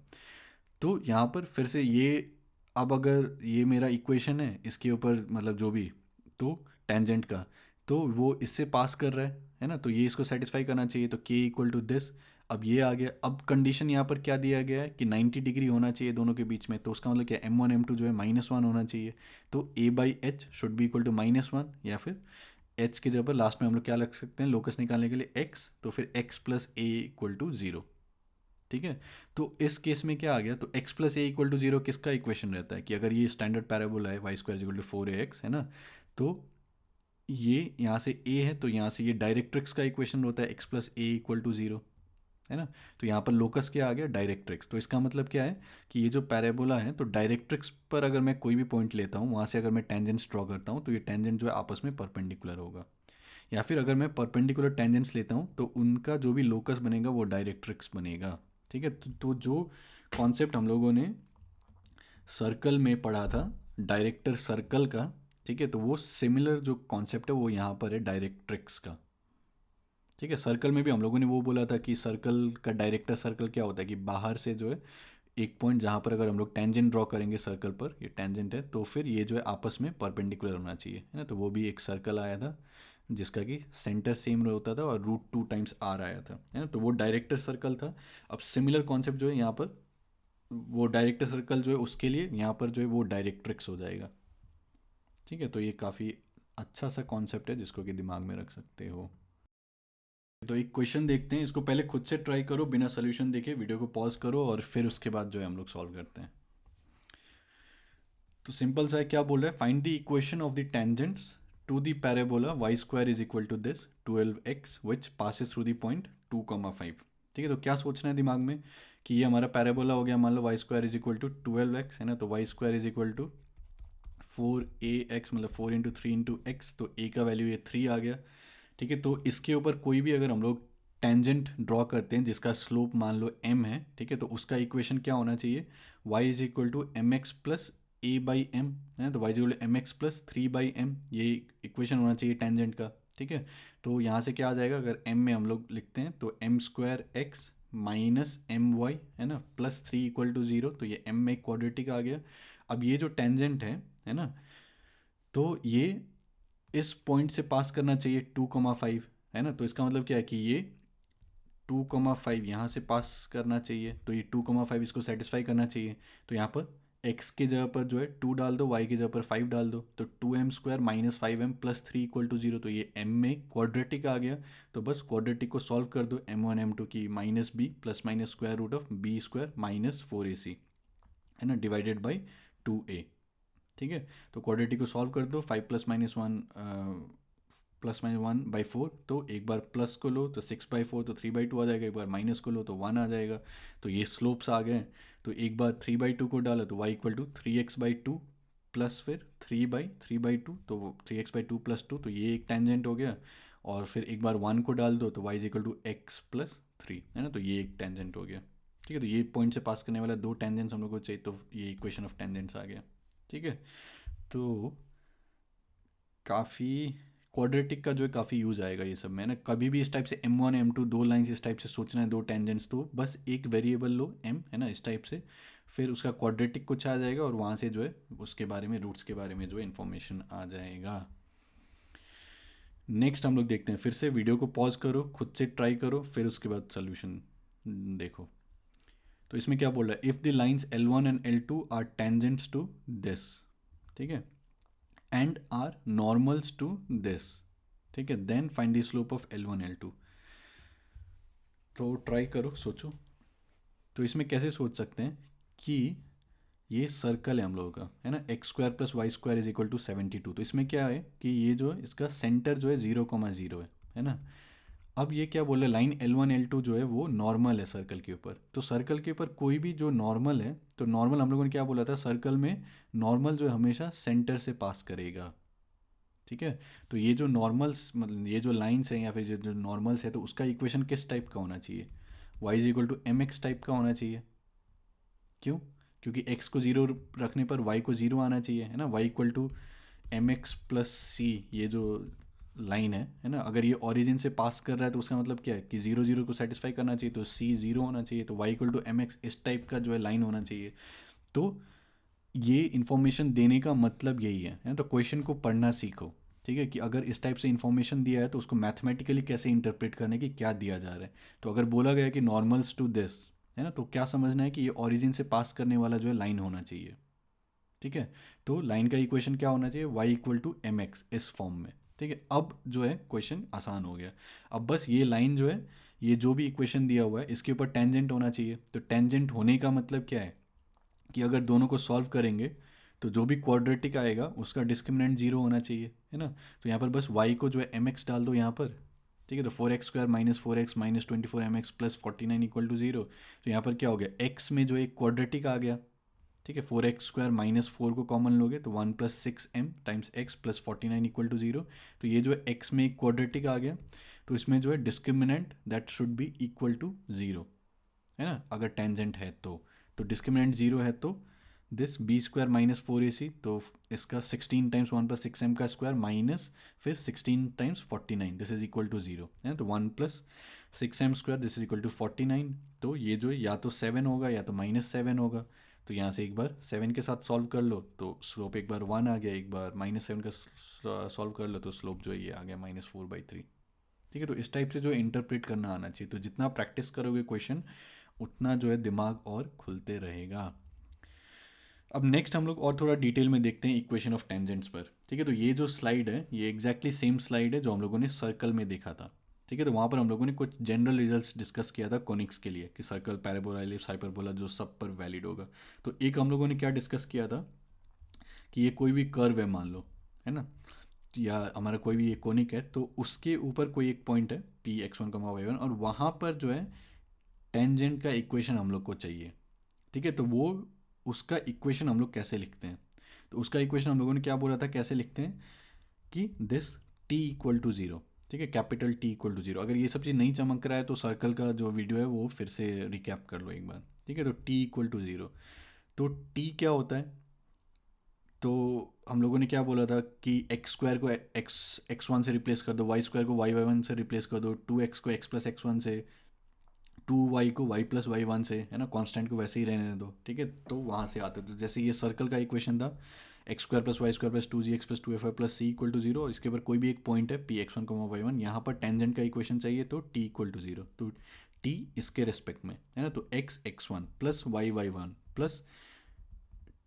Speaker 1: तो यहाँ पर फिर से ये अब अगर ये मेरा इक्वेशन है इसके ऊपर मतलब जो भी, तो टेंजेंट का, तो वो इससे पास कर रहा है ना, तो ये इसको सेटिस्फाई करना चाहिए, तो के इक्वल टू दिस। अब ये आ गया, अब कंडीशन यहाँ पर क्या दिया गया है कि 90 डिग्री होना चाहिए दोनों के बीच में, तो उसका मतलब क्या, M1 M2 जो है -1 होना चाहिए, तो A/H should be equal to -1, या फिर H के जगह पर लास्ट में हम लोग क्या लग सकते हैं लोकस निकालने के लिए X, तो फिर X plus A equal to 0। ठीक है, तो इस केस में क्या आ गया, तो x plus A equal to 0 किसका इक्वेशन रहता है कि अगर ये स्टैंडर्ड पैराबोला है Y square equal to 4ax है ना, तो ये यहाँ से a है, तो यहाँ से ये डायरेक्ट्रिक्स का इक्वेशन होता है x plus A equal to 0, है ना। तो यहाँ पर लोकस क्या आ गया, डायरेक्ट्रिक्स। तो इसका मतलब क्या है कि ये जो पैराबोला है, तो डायरेक्ट्रिक्स पर अगर मैं कोई भी पॉइंट लेता हूँ, वहाँ से अगर मैं टेंजेंट्स ड्रॉ करता हूँ, तो ये टेंजेंट जो है आपस में परपेंडिकुलर होगा, या फिर अगर मैं परपेंडिकुलर टेंजेंट्स लेता हूँ तो उनका जो भी लोकस बनेगा वो डायरेक्ट्रिक्स बनेगा। ठीक है, तो जो कॉन्सेप्ट हम लोगों ने सर्कल में पढ़ा था, डायरेक्टर सर्कल का, ठीक है, तो वो सिमिलर जो कॉन्सेप्ट है वो यहाँ पर है डायरेक्ट्रिक्स का। ठीक है, सर्कल में भी हम लोगों ने वो बोला था कि सर्कल का डायरेक्टर सर्कल क्या होता है कि बाहर से जो है एक पॉइंट जहाँ पर अगर हम लोग टेंजेंट ड्रॉ करेंगे सर्कल पर, ये टेंजेंट है, तो फिर ये जो है आपस में परपेंडिकुलर होना चाहिए, है ना। तो वो भी एक सर्कल आया था जिसका कि सेंटर सेम होता था और √2 आर आया था, है ना, तो वो डायरेक्टर सर्कल था। अब सिमिलर कॉन्सेप्ट जो है यहाँ पर, वो डायरेक्टर सर्कल जो है उसके लिए यहाँ पर जो है वो डायरेक्ट्रिक्स हो जाएगा। ठीक है, तो ये काफ़ी अच्छा सा कॉन्सेप्ट है जिसको कि दिमाग में रख सकते हो। तो एक क्वेश्चन देखते हैं, इसको पहले खुद से ट्राई करो बिना सोल्यूशन देखे, वीडियो को पॉज करो और फिर उसके बाद जो है हम लोग सॉल्व करते हैं। तो सिंपल सा है, क्या बोल रहा है, find the equation of the tangents to the parabola Y square is equal to this 12x which passes through the point 2,5। ठीक है, तो क्या सोचना है दिमाग में कि ये हमारा पैराबोला हो गया, मान लो Y square is equal to 12x, है ना, तो Y square is equal to 4ax, मतलब 4 × 3 × x, तो a का वैल्यू ये 3 आ गया। ठीक है, तो इसके ऊपर कोई भी अगर हम लोग टेंजेंट ड्रॉ करते हैं जिसका स्लोप मान लो m है, ठीक है, तो उसका इक्वेशन क्या होना चाहिए, y is equal to M X plus A by M, है, तो y is equal to M X plus 3/m, ये इक्वेशन होना चाहिए टेंजेंट का। ठीक है, तो यहाँ से क्या आ जाएगा, अगर m में हम लोग लिखते हैं तो m² x माइनस my, है ना, प्लस 3 इक्वल टू 0, तो ये m में क्वाड्रेटिक आ गया। अब ये जो टेंजेंट है ना, तो ये इस पॉइंट से पास करना चाहिए 2,5, है ना, तो इसका मतलब क्या है कि ये 2,5 यहाँ से पास करना चाहिए, तो ये 2,5 इसको सेटिस्फाई करना चाहिए। तो यहाँ पर x की जगह पर जो है 2 डाल दो, y की जगह पर 5 डाल दो, तो 2m² minus 5m plus 3 equal to 0, तो ये m में क्वाड्रेटिक आ गया। तो बस क्वाड्रेटिक को सॉल्व कर दो, m1 m2 की minus B plus minus square root of b² minus 4ac, है ना, डिवाइडेड बाई 2a। ठीक है, तो क्वाड्रेटिक को सॉल्व कर दो, 5 + -1 तो एक बार प्लस को लो तो 6/4, तो 3/2 आ जाएगा, एक बार माइनस को लो तो 1 आ जाएगा। तो ये स्लोप्स आ गए, तो एक बार 3/2 को डाला तो y equal to 3x/2 plus फिर 3/3/2, तो 3x/2 + 2, तो ये एक टेंजेंट हो गया। और फिर एक बार 1 को डाल दो तो y is equal to x plus 3, है ना, तो ये एक टेंजेंट हो गया। ठीक है, तो ये पॉइंट से पास करने वाला 2 टेंजेंट्स हम लोग को चाहिए, तो ये इक्वेशन ऑफ टेंजेंट्स आ गया। ठीक है, तो काफ़ी क्वाड्रेटिक का जो है काफ़ी यूज़ आएगा ये सब में ना, कभी भी इस टाइप से m1 m2 दो लाइंस इस टाइप से सोचना है, दो टेंजेंट्स, तो बस एक वेरिएबल लो m, है ना, इस टाइप से, फिर उसका क्वाड्रेटिक कुछ आ जाएगा और वहाँ से जो है उसके बारे में, रूट्स के बारे में जो है इन्फॉर्मेशन आ जाएगा। नेक्स्ट हम लोग देखते हैं, फिर से वीडियो को पॉज करो, खुद से ट्राई करो, फिर उसके बाद सोल्यूशन देखो। तो इसमें क्या बोल रहा है, if the lines L1 and L2 are tangents to this, ठीक है, and are normals to this, ठीक है, then find the slope of L1 L2। तो ट्राई करो, सोचो। तो इसमें कैसे सोच सकते हैं कि ये सर्कल है हम लोगों का, है ना, x² + y² is equal to 72। तो इसमें क्या है कि ये जो है इसका सेंटर जो है 0,0 है ना। अब ये क्या बोल रहे हैं, लाइन L1 L2 जो है वो नॉर्मल है सर्कल के ऊपर, तो सर्कल के ऊपर कोई भी जो नॉर्मल है, तो नॉर्मल हम लोगों ने क्या बोला था, सर्कल में नॉर्मल जो है हमेशा सेंटर से पास करेगा। ठीक है, तो ये जो नॉर्मल्स, मतलब ये जो लाइंस हैं या फिर जो नॉर्मल्स है, तो उसका इक्वेशन किस टाइप का होना चाहिए, y is equal to mx type का होना चाहिए। क्यों, क्योंकि x को 0 रखने पर y को 0 आना चाहिए, है ना, y equal to mx plus c, ये जो लाइन है ना, अगर ये ओरिजिन से पास कर रहा है तो उसका मतलब क्या है कि 0 0 को सेटिस्फाई करना चाहिए, तो c 0 होना चाहिए, तो y इक्वल टू mx इस टाइप का जो है लाइन होना चाहिए। तो ये इन्फॉर्मेशन देने का मतलब यही है ना। तो क्वेश्चन को पढ़ना सीखो, ठीक है, कि अगर इस टाइप से इन्फॉर्मेशन दिया है तो उसको मैथमेटिकली कैसे इंटरप्रेट करने की क्या दिया जा रहा है। तो अगर बोला गया कि नॉर्मल्स टू दिस, है ना, तो क्या समझना है कि ये ओरिजिन से पास करने वाला जो है लाइन होना चाहिए, ठीक है। तो लाइन का इक्वेशन क्या होना चाहिए, y equal to M X इस फॉर्म में, ठीक है। अब जो है क्वेश्चन आसान हो गया। अब बस ये लाइन जो है, ये जो भी इक्वेशन दिया हुआ है इसके ऊपर टेंजेंट होना चाहिए। तो टेंजेंट होने का मतलब क्या है कि अगर दोनों को सॉल्व करेंगे तो जो भी क्वाड्रेटिक आएगा उसका डिस्क्रिमिनेंट जीरो होना चाहिए, है ना। तो यहाँ पर बस y को जो है एम एक्स डाल दो यहाँ पर, ठीक है। तो 4x² minus 4x minus 24mx plus 49 equal to zero. तो यहाँ पर क्या हो गया, x में जो एक क्वाड्रेटिक आ गया, ठीक है। 4x² माइनस 4 को कॉमन लोगे तो 1 plus 6m times x plus 49 equal to zero. तो ये जो है x में एक क्वाड्रेटिक आ गया, तो इसमें जो है discriminant that should be equal to zero, है ना, अगर टेंजेंट है तो डिस्क्रिमिनेंट जीरो है तो दिस b² माइनस 4ac, तो इसका 16 टाइम्स 1 प्लस 6m का स्क्वायर माइनस फिर 16 times 49, this is equal to zero, है। तो 1 plus 6m² this is equal to 49। तो ये जो या तो 7 होगा या तो -7 होगा। तो यहाँ से एक बार 7 के साथ सॉल्व कर लो तो स्लोप एक बार 1 आ गया, एक बार -7 का सॉल्व कर लो तो स्लोप जो है ये आ गया -4/3, ठीक है। तो इस टाइप से जो इंटरप्रेट करना आना चाहिए। तो जितना प्रैक्टिस करोगे क्वेश्चन उतना जो है दिमाग और खुलते रहेगा। अब नेक्स्ट हम लोग और थोड़ा डिटेल में देखते हैं इक्वेशन ऑफ टेंजेंट्स पर, ठीक है। तो ये जो स्लाइड है ये एग्जैक्टली सेम स्लाइड है जो हम लोगों ने सर्कल में देखा था, ठीक है। तो वहाँ पर हम लोगों ने कुछ जनरल रिजल्ट्स डिस्कस किया था कोनिक्स के लिए कि सर्कल, पैराबोला, एलिप्स, हाइपरबोला जो सब पर वैलिड होगा। तो एक हम लोगों ने क्या डिस्कस किया था कि ये कोई भी कर्व है मान लो, है ना, या हमारा कोई भी एक कोनिक है तो उसके ऊपर कोई एक पॉइंट है पी x1, y1, और वहाँ पर जो है टेंजेंट का इक्वेशन हम लोग को चाहिए, ठीक है। तो वो उसका इक्वेशन हम लोग कैसे लिखते हैं, तो उसका इक्वेशन हम लोगों ने क्या बोला था कैसे लिखते हैं कि this t equal to zero, ठीक है, capital T equal to zero. अगर ये सब चीज़ नहीं चमक रहा है तो सर्कल का जो वीडियो है वो फिर से रिकैप कर लो एक बार, ठीक है। तो t इक्वल टू ज़ीरो, तो t क्या होता है, तो हम लोगों ने क्या बोला था कि x² को x1 से रिप्लेस कर दो, y² को y1 से रिप्लेस कर दो, 2x को x प्लस x1 से, 2y को y प्लस y1 से, है ना, कांस्टेंट को वैसे ही रहने दो, ठीक है। तो वहाँ से आते थे जैसे ये सर्कल का इक्वेशन था x² plus y² plus 2gx plus 2fy plus c equal to zero, और इसके ऊपर कोई भी एक पॉइंट है p x1, y1, यहाँ पर टेंजेंट का इक्वेशन चाहिए तो t इक्वल टू जीरो, तो t इसके रेस्पेक्ट में, है ना। तो x1 plus y1 plus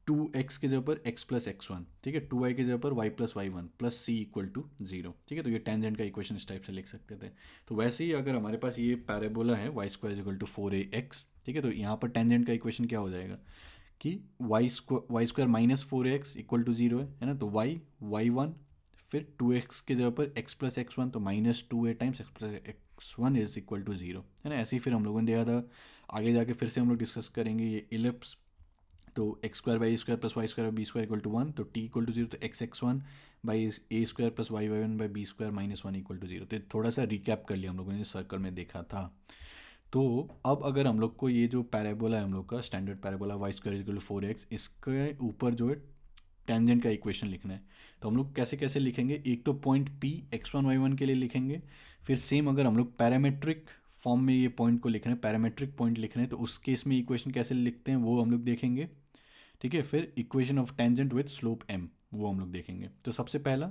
Speaker 1: 2x के जगह पर x प्लस x1, ठीक है, 2y के जगह पर y plus y1 plus c equal to zero, ठीक है। तो ये टेंजेंट का इक्वेशन इस टाइप से लिख सकते थे। तो वैसे ही अगर हमारे पास ये पैराबोला है y² इक्वल टू 4ax, ठीक है, तो यहाँ पर टेंजेंट का इक्वेशन क्या हो जाएगा कि y² minus 4ax equal to zero है ना। तो y1 फिर 2x के जगह पर x प्लस x1, तो -2a times x plus x1 is equal to zero, है ना। ऐसे ही फिर हम लोगों ने देखा था, आगे जाके फिर से हम लोग डिस्कस करेंगे ये इलिप्स। तो x² by a² plus y² by b² equal to 1, तो t इक्वल टू जीरो, तो x1 by a² plus y1 by b² minus 1 equal to zero. तो थोड़ा सा रिकैप कर लिया हम लोगों ने सर्कल में देखा था। तो अब अगर हम लोग को ये जो पैराबोला है हम लोग का standard parabola y² equal to 4x, इसके ऊपर जो है टेंजेंट का इक्वेशन लिखना है, तो हम लोग कैसे कैसे लिखेंगे, एक तो पॉइंट p x1 y1 के लिए लिखेंगे, फिर सेम अगर हम लोग पैरामेट्रिक फॉर्म में ये पॉइंट को लिख रहे हैं, पैरामेट्रिक पॉइंट लिख रहे हैं, तो उस केस में इक्वेशन कैसे लिखते हैं वो हम लोग देखेंगे, ठीक है। फिर equation of tangent with slope m वो हम लोग देखेंगे। तो सबसे पहला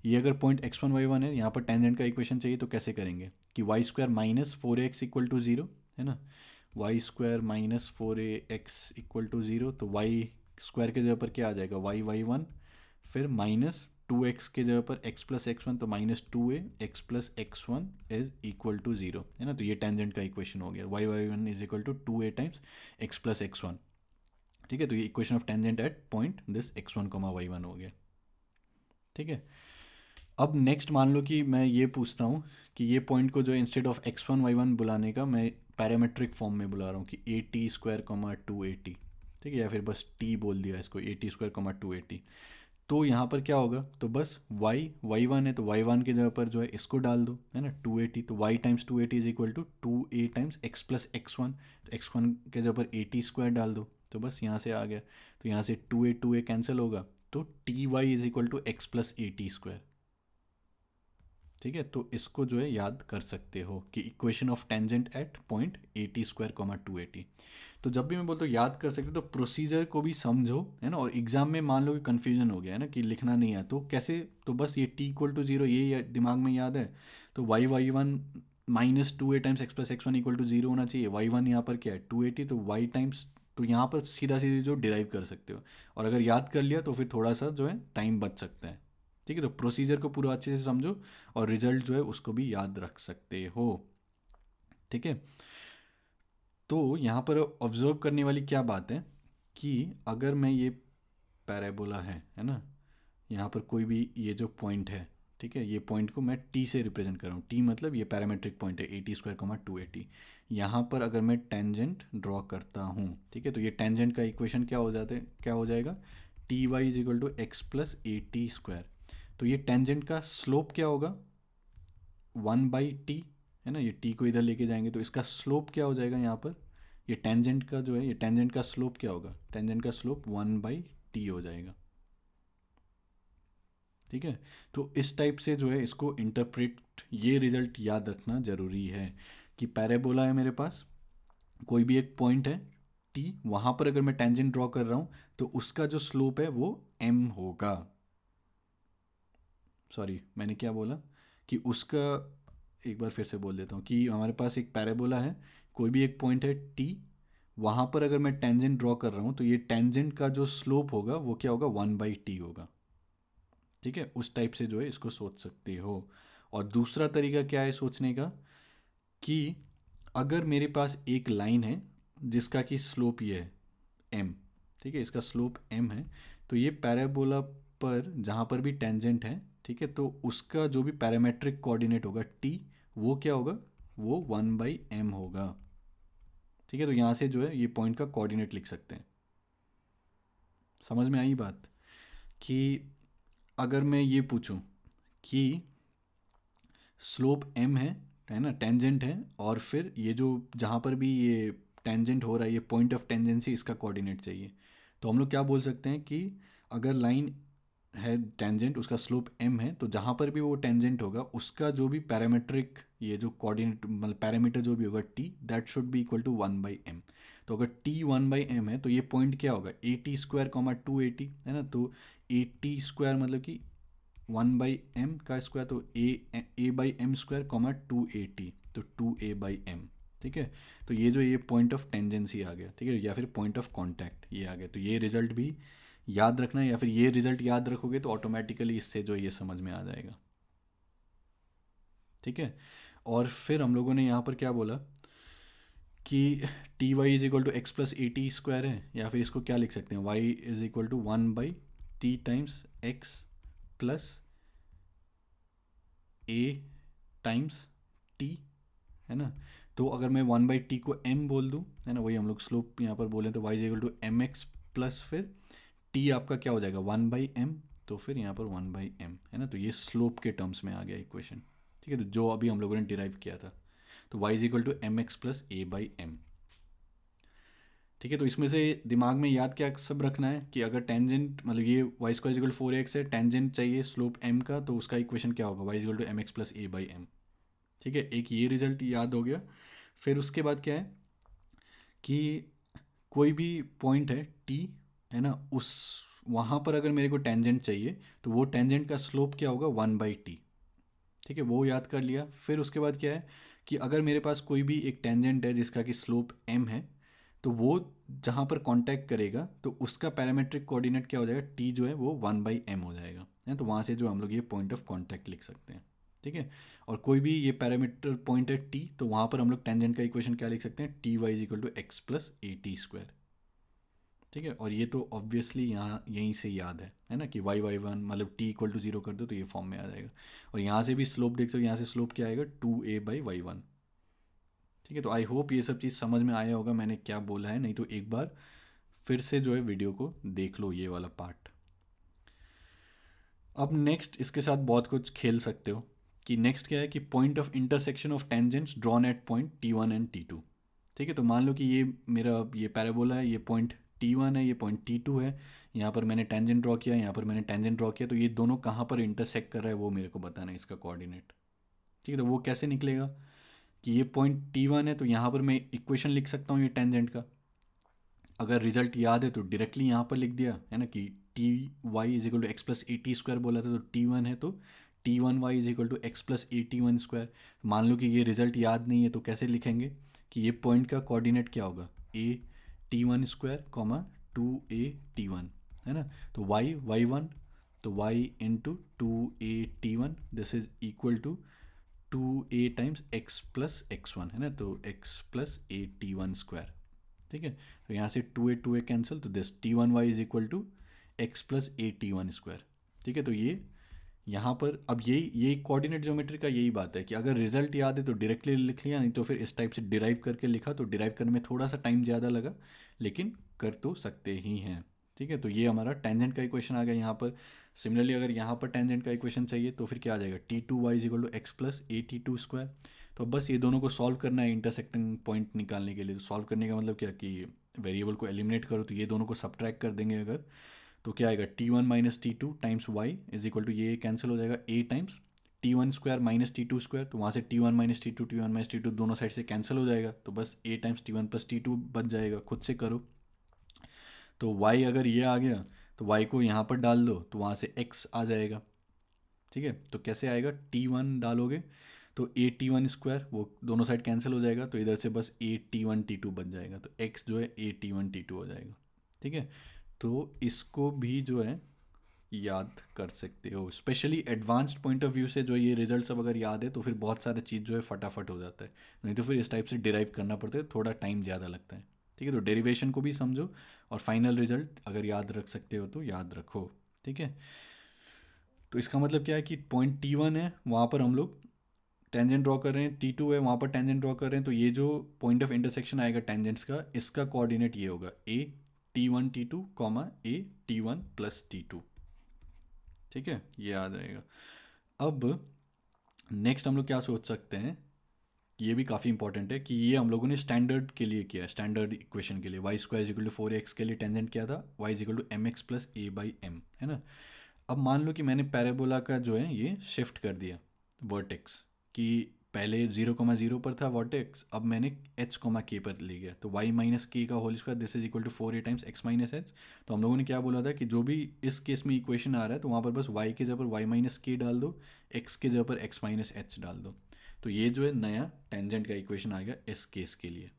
Speaker 1: ये अगर पॉइंट x1 y1 है, यहाँ पर टेंजेंट का इक्वेशन चाहिए तो कैसे करेंगे कि y² minus 4ax equal to zero, है ना, y² minus 4ax equal to zero, तो y² के जगह पर क्या आ जाएगा y1, फिर माइनस 2x के जगह पर x प्लस x1, तो -2a x plus x1 is equal to zero, है ना। तो ये टेंजेंट का इक्वेशन हो गया y1 is equal to 2a times x plus x1, ठीक है। तो ये equation of tangent at point this x1, y1 हो गया, ठीक है। अब नेक्स्ट मान लो कि मैं ये पूछता हूँ कि ये पॉइंट को जो इंस्टेड ऑफ x1 y1 बुलाने का मैं पैरामेट्रिक फॉर्म में बुला रहा हूँ कि a² 2at, ठीक है, या फिर बस t बोल दिया इसको a² 2at। तो यहाँ पर क्या होगा, तो बस y1 है तो y1 की जगह पर जो है इसको डाल दो, है ना, 2at, तो y times 2at is equal to 2a times x plus x1, तो x1 के जगह पर at² डाल दो, तो बस यहाँ से आ गया। तो यहाँ से 2a कैंसिल होगा, तो ty is equal to x plus at², ठीक है, तो इसको जो है याद कर सकते हो कि equation of tangent at point 80² 280। तो जब भी मैं बोलता हूँ याद कर सकते हो तो प्रोसीजर को भी समझो, है ना। और एग्जाम में मान लो कि कन्फ्यूजन हो गया है ना कि लिखना नहीं है तो कैसे, तो बस ये t=0 ये दिमाग में याद है, तो y1 -2a times x plus x1 = 0 होना चाहिए। y1 यहाँ पर क्या है 280, तो y टाइम्स, तो यहाँ पर सीधा सीधी जो डिराइव कर सकते हो। और अगर याद कर लिया तो फिर थोड़ा सा जो है टाइम बच सकता है। ठीक है, तो प्रोसीजर को पूरा अच्छे से समझो और रिजल्ट जो है उसको भी याद रख सकते हो। ठीक है, तो यहाँ पर ऑब्जर्व करने वाली क्या बात है कि अगर मैं ये पैराबोला है ना, यहाँ पर कोई भी ये जो पॉइंट है, ठीक है, ये पॉइंट को मैं टी से रिप्रेजेंट कर रहा हूँ। टी मतलब ये पैरामेट्रिक पॉइंट है 80² 280। यहाँ पर अगर मैं टेंजेंट ड्रॉ करता हूँ, ठीक है, तो ये टेंजेंट का इक्वेशन क्या हो जाएगा, ty = x+80²। तो ये टेंजेंट का स्लोप क्या होगा, 1/t, है ना। ये t को इधर लेके जाएंगे तो इसका स्लोप क्या हो जाएगा यहाँ पर, ये टेंजेंट का जो है, ये टेंजेंट का स्लोप क्या होगा, टेंजेंट का स्लोप 1/t हो जाएगा। ठीक है, तो इस टाइप से जो है इसको इंटरप्रेट, ये रिजल्ट याद रखना ज़रूरी है कि पैराबोला है मेरे पास, कोई भी एक पॉइंट है t, वहाँ पर अगर मैं टेंजेंट ड्रॉ कर रहा हूँ तो उसका जो स्लोप है वो m होगा। सॉरी, मैंने क्या बोला कि उसका, एक बार फिर से बोल देता हूँ कि हमारे पास एक पैराबोला है, कोई भी एक पॉइंट है t, वहाँ पर अगर मैं टेंजेंट ड्रॉ कर रहा हूँ तो ये टेंजेंट का जो स्लोप होगा वो क्या होगा, 1/t होगा। ठीक है, उस टाइप से जो है इसको सोच सकते हो। और दूसरा तरीका क्या है सोचने का कि अगर मेरे पास एक लाइन है जिसका कि स्लोप ये है m, ठीक है, इसका स्लोप m है, तो ये पैराबोला पर जहाँ पर भी टेंजेंट है, ठीक है, तो उसका जो भी पैरामेट्रिक कोऑर्डिनेट होगा t, वो क्या होगा, वो 1/m होगा। ठीक है, तो यहाँ से जो है ये पॉइंट का कोऑर्डिनेट लिख सकते हैं। समझ में आई बात कि अगर मैं ये पूछूं कि स्लोप m है ना, टेंजेंट है, और फिर ये जो जहाँ पर भी ये टेंजेंट हो रहा है, ये पॉइंट ऑफ टेंजेंसी, इसका कोऑर्डिनेट चाहिए, तो हम लोग क्या बोल सकते हैं कि अगर लाइन है टेंजेंट, उसका स्लोप m है, तो जहाँ पर भी वो टेंजेंट होगा उसका जो भी पैरामेट्रिक, ये जो कोऑर्डिनेट मतलब पैरामीटर जो भी होगा t, that should be equal to 1/m। तो अगर t 1/m है तो ये पॉइंट क्या होगा, 80² 280, है ना। तो 80² मतलब कि 1/m का स्क्वायर, तो a/m² 280, तो 2a/m। ठीक है, तो ये जो ये पॉइंट ऑफ टेंजेंसी आ गया, ठीक है, या फिर पॉइंट ऑफ कांटेक्ट ये आ गया, तो ये रिजल्ट भी याद रखना है, या फिर ये रिजल्ट याद रखोगे तो ऑटोमेटिकली इससे जो ये समझ में आ जाएगा। ठीक है, और फिर हम लोगों ने यहाँ पर क्या बोला कि ty = x+80² है, या फिर इसको क्या लिख सकते हैं, y = 1/t times x plus a times t, है ना। तो अगर मैं 1/t को m बोल दूँ, है ना, वही हम लोग स्लोप यहाँ पर बोलें, तो y = mx प्लस फिर t आपका क्या हो जाएगा 1/m, तो फिर यहाँ पर 1/m, है ना। तो ये स्लोप के टर्म्स में आ गया इक्वेशन। ठीक है, तो जो अभी हम लोगों ने डिराइव किया था, तो y = mx प्लस a/m। ठीक है, तो इसमें से दिमाग में याद क्या सब रखना है कि अगर टेंजेंट मतलब ये y² = 4x है, टेंजेंट चाहिए स्लोप m का, तो उसका इक्वेशन क्या होगा, y = mx प्लस a/m। ठीक है, एक ये रिजल्ट याद हो गया। फिर उसके बाद क्या है कि कोई भी पॉइंट है t, है ना, उस वहाँ पर अगर मेरे को टेंजेंट चाहिए तो वो टेंजेंट का स्लोप क्या होगा 1/t। ठीक है, वो याद कर लिया। फिर उसके बाद क्या है कि अगर मेरे पास कोई भी एक टेंजेंट है जिसका कि स्लोप m है, तो वो जहाँ पर कांटेक्ट करेगा तो उसका पैरामेट्रिक कोऑर्डिनेट क्या हो जाएगा, t जो है वो 1/m हो जाएगा, है। तो वहाँ से जो हम लोग ये पॉइंट ऑफ कांटेक्ट लिख सकते हैं। ठीक है, और कोई भी ये पैरामीटर पॉइंट है t, तो वहाँ पर हम लोग टेंजेंट का इक्वेशन क्या लिख सकते हैं, ty = x+80²। ठीक है, और ये तो ऑब्वियसली यहाँ यहीं से याद है ना कि y1 मतलब t = 0 कर दो तो ये फॉर्म में आ जाएगा। और यहाँ से भी स्लोप देख सकते हो, यहाँ से स्लोप क्या आएगा 2a/y1। ठीक है, तो आई होप ये सब चीज़ समझ में आया होगा मैंने क्या बोला है, नहीं तो एक बार फिर से जो है वीडियो को देख लो ये वाला पार्ट। अब नेक्स्ट इसके साथ बहुत कुछ खेल सकते हो कि नेक्स्ट क्या है कि point of intersection of tangents drawn at point t1 and t2। ठीक है, तो मान लो कि ये मेरा ये पैराबोला है, ये पॉइंट t1 है, ये पॉइंट t2 है, यहाँ पर मैंने टेंजेंट ड्रॉ किया, यहाँ पर मैंने टेंजेंट ड्रॉ किया, तो ये दोनों कहाँ पर इंटरसेक्ट कर रहा है वो मेरे को बताना है, इसका कोऑर्डिनेट। ठीक है, तो वो कैसे निकलेगा कि ये पॉइंट T1 है, तो यहाँ पर मैं इक्वेशन लिख सकता हूँ ये टेंजेंट का। अगर रिजल्ट याद है तो डायरेक्टली यहाँ पर लिख दिया है ना कि T Y is equal to X plus A T square बोला था, तो T1 है तो T1y is equal to X plus A T one square. मान लो कि ये रिजल्ट याद नहीं है, तो कैसे लिखेंगे कि ये पॉइंट का कोऑर्डिनेट क्या होगा, ए T1 square comma 2a T1, है ना। तो y1, तो y into 2a T1 this is equal to 2a times x plus x1, है ना, तो x plus a T1 square. ठीक है, तो यहाँ से 2a कैंसिल, तो this T1y is equal to X plus a T1 square. ठीक है, तो ये यहाँ पर अब यही कोऑर्डिनेट ज्योमेट्री का यही बात है कि अगर रिजल्ट याद है तो डायरेक्टली लिख लिया, नहीं तो फिर इस टाइप से डिराइव करके लिखा, तो डिराइव करने में थोड़ा सा टाइम ज़्यादा लगा, लेकिन कर तो सकते ही हैं। ठीक है, तो ये हमारा टेंजेंट का इक्वेशन आ गया यहाँ पर। सिमिलरली अगर यहाँ पर टेंजेंट का इक्वेशन चाहिए तो फिर क्या आ जाएगा, T2y is equal to X plus a T2 square. तो बस ये दोनों को सॉल्व करना है इंटरसेक्टिंग पॉइंट निकालने के लिए। तो सॉल्व करने का मतलब क्या कि वेरिएबल को एलिमिनेट करो, तो ये दोनों को सब्ट्रैक्ट कर देंगे अगर, तो क्या आएगा T1 minus T2 times Y is equal to ये कैंसिल हो जाएगा a times T1 square minus T2 square, तो वहाँ से T1 माइनस T2 दोनों साइड से कैंसिल हो जाएगा, तो बस a times T1 plus T2 बच जाएगा, खुद से करो। तो y अगर ये आ गया तो y को यहाँ पर डाल दो, तो वहाँ से x आ जाएगा। ठीक है, तो कैसे आएगा, T1 डालोगे तो a T1 स्क्वायर, वो दोनों साइड कैंसिल हो जाएगा, तो इधर से बस a T1 T2 बच जाएगा, तो x जो है a T1 T2 हो जाएगा। ठीक है, तो इसको भी जो है याद कर सकते हो, specially advanced point of view से जो ये रिजल्ट सब अगर याद है तो फिर बहुत सारे चीज़ जो है फटाफट हो जाता है, नहीं तो फिर इस टाइप से डिराइव करना पड़ता है, थोड़ा टाइम ज़्यादा लगता है। ठीक है, तो डेरिवेशन को भी समझो और फाइनल रिजल्ट अगर याद रख सकते हो तो याद रखो। ठीक है, तो इसका मतलब क्या है कि पॉइंट T1 है, वहाँ पर हम लोग टेंजेंट ड्रॉ कर रहे हैं, T2 है, वहाँ पर टेंजेंट ड्रॉ कर रहे हैं, तो ये जो पॉइंट ऑफ इंटरसेक्शन आएगा टेंजेंट्स का, इसका कोऑर्डिनेट ये होगा a T1 T2 comma a T1 plus T2। ठीक है, ये आ जाएगा। अब नेक्स्ट हम लोग क्या सोच सकते हैं, ये भी काफ़ी इंपॉर्टेंट है कि ये हम लोगों ने स्टैंडर्ड के लिए किया है, स्टैंडर्ड इक्वेशन के लिए Y square is equal to 4x के लिए टेंजेंट किया था, y is equal to mx plus a by M, है ना। अब मान लो कि मैंने पैराबोला का जो है ये शिफ्ट कर दिया वर्टेक्स, कि पहले 0,0 पर था वर्टेक्स, अब मैंने h,k पर ले गया, तो y माइनस के का whole square this is equal to 4a times x minus H. तो हम लोगों ने क्या बोला था कि जो भी इस केस में इक्वेशन आ रहा है तो वहाँ पर बस y के जगह पर y माइनस के डाल दो, x के जगह पर x माइनस एच डाल दो, तो ये जो है नया टेंजेंट का इक्वेशन आ गया इस केस के लिए,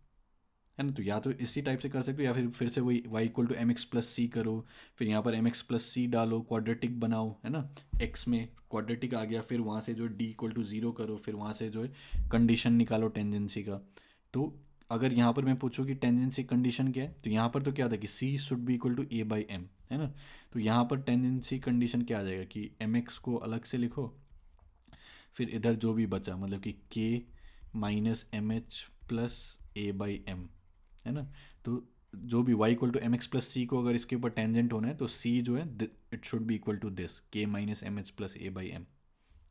Speaker 1: है ना। तो या तो इसी टाइप से कर सकते हो या फिर से वही y equal to M X plus C करो, फिर यहाँ पर एम एक्स प्लस सी डालो, क्वाड्रेटिक बनाओ, है ना, x में क्वाड्रेटिक आ गया, फिर वहाँ से जो d इक्वल टू 0 करो, फिर वहाँ से जो है कंडीशन निकालो टेंजेंसी का। तो अगर यहाँ पर मैं पूछूँ कि टेंजेंसी कंडीशन क्या है, तो यहाँ पर तो क्या था कि c should be equal to a by M, है ना। तो यहाँ पर टेंजेंसी कंडीशन क्या आ जाएगा कि एम एक्स को अलग से लिखो, फिर इधर जो भी बचा मतलब कि k minus M H plus A by M, है ना। तो जो भी y equal to M X plus C को अगर इसके ऊपर टेंजेंट होना है तो c जो है it should be equal to this k minus M H plus A by M.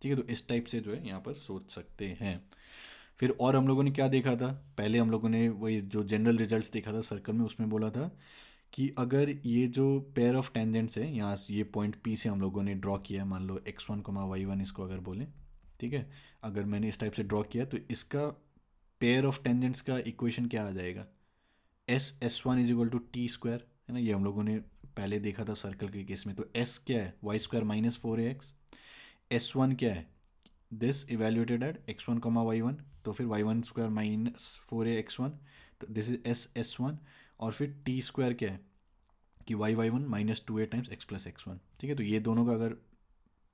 Speaker 1: ठीक है, तो इस टाइप से जो है यहाँ पर सोच सकते हैं। फिर और हम लोगों ने क्या देखा था, पहले हम लोगों ने वही जो जनरल रिजल्ट्स देखा था सर्कल में, उसमें बोला था कि अगर ये जो पेयर ऑफ टेंजेंट्स है, यहाँ ये पॉइंट P से हम लोगों ने ड्रॉ किया है, मान लो x1, y1 इसको अगर बोलें, ठीक है, अगर मैंने इस टाइप से ड्रॉ किया तो इसका पेयर ऑफ टेंजेंट्स का इक्वेशन क्या आ जाएगा, S1 is equal to T square, है ना। ये हम लोगों ने पहले देखा था सर्कल के केस में। तो S क्या है, Y square minus 4ax, S1 क्या है, this evaluated eight x1, y1, तो फिर y1 स्क्वायर माइनस 4ax1, तो दिस इज S1, और फिर टी स्क्वायर क्या है कि y1 minus 2a times x plus x1। ठीक है, तो ये दोनों का अगर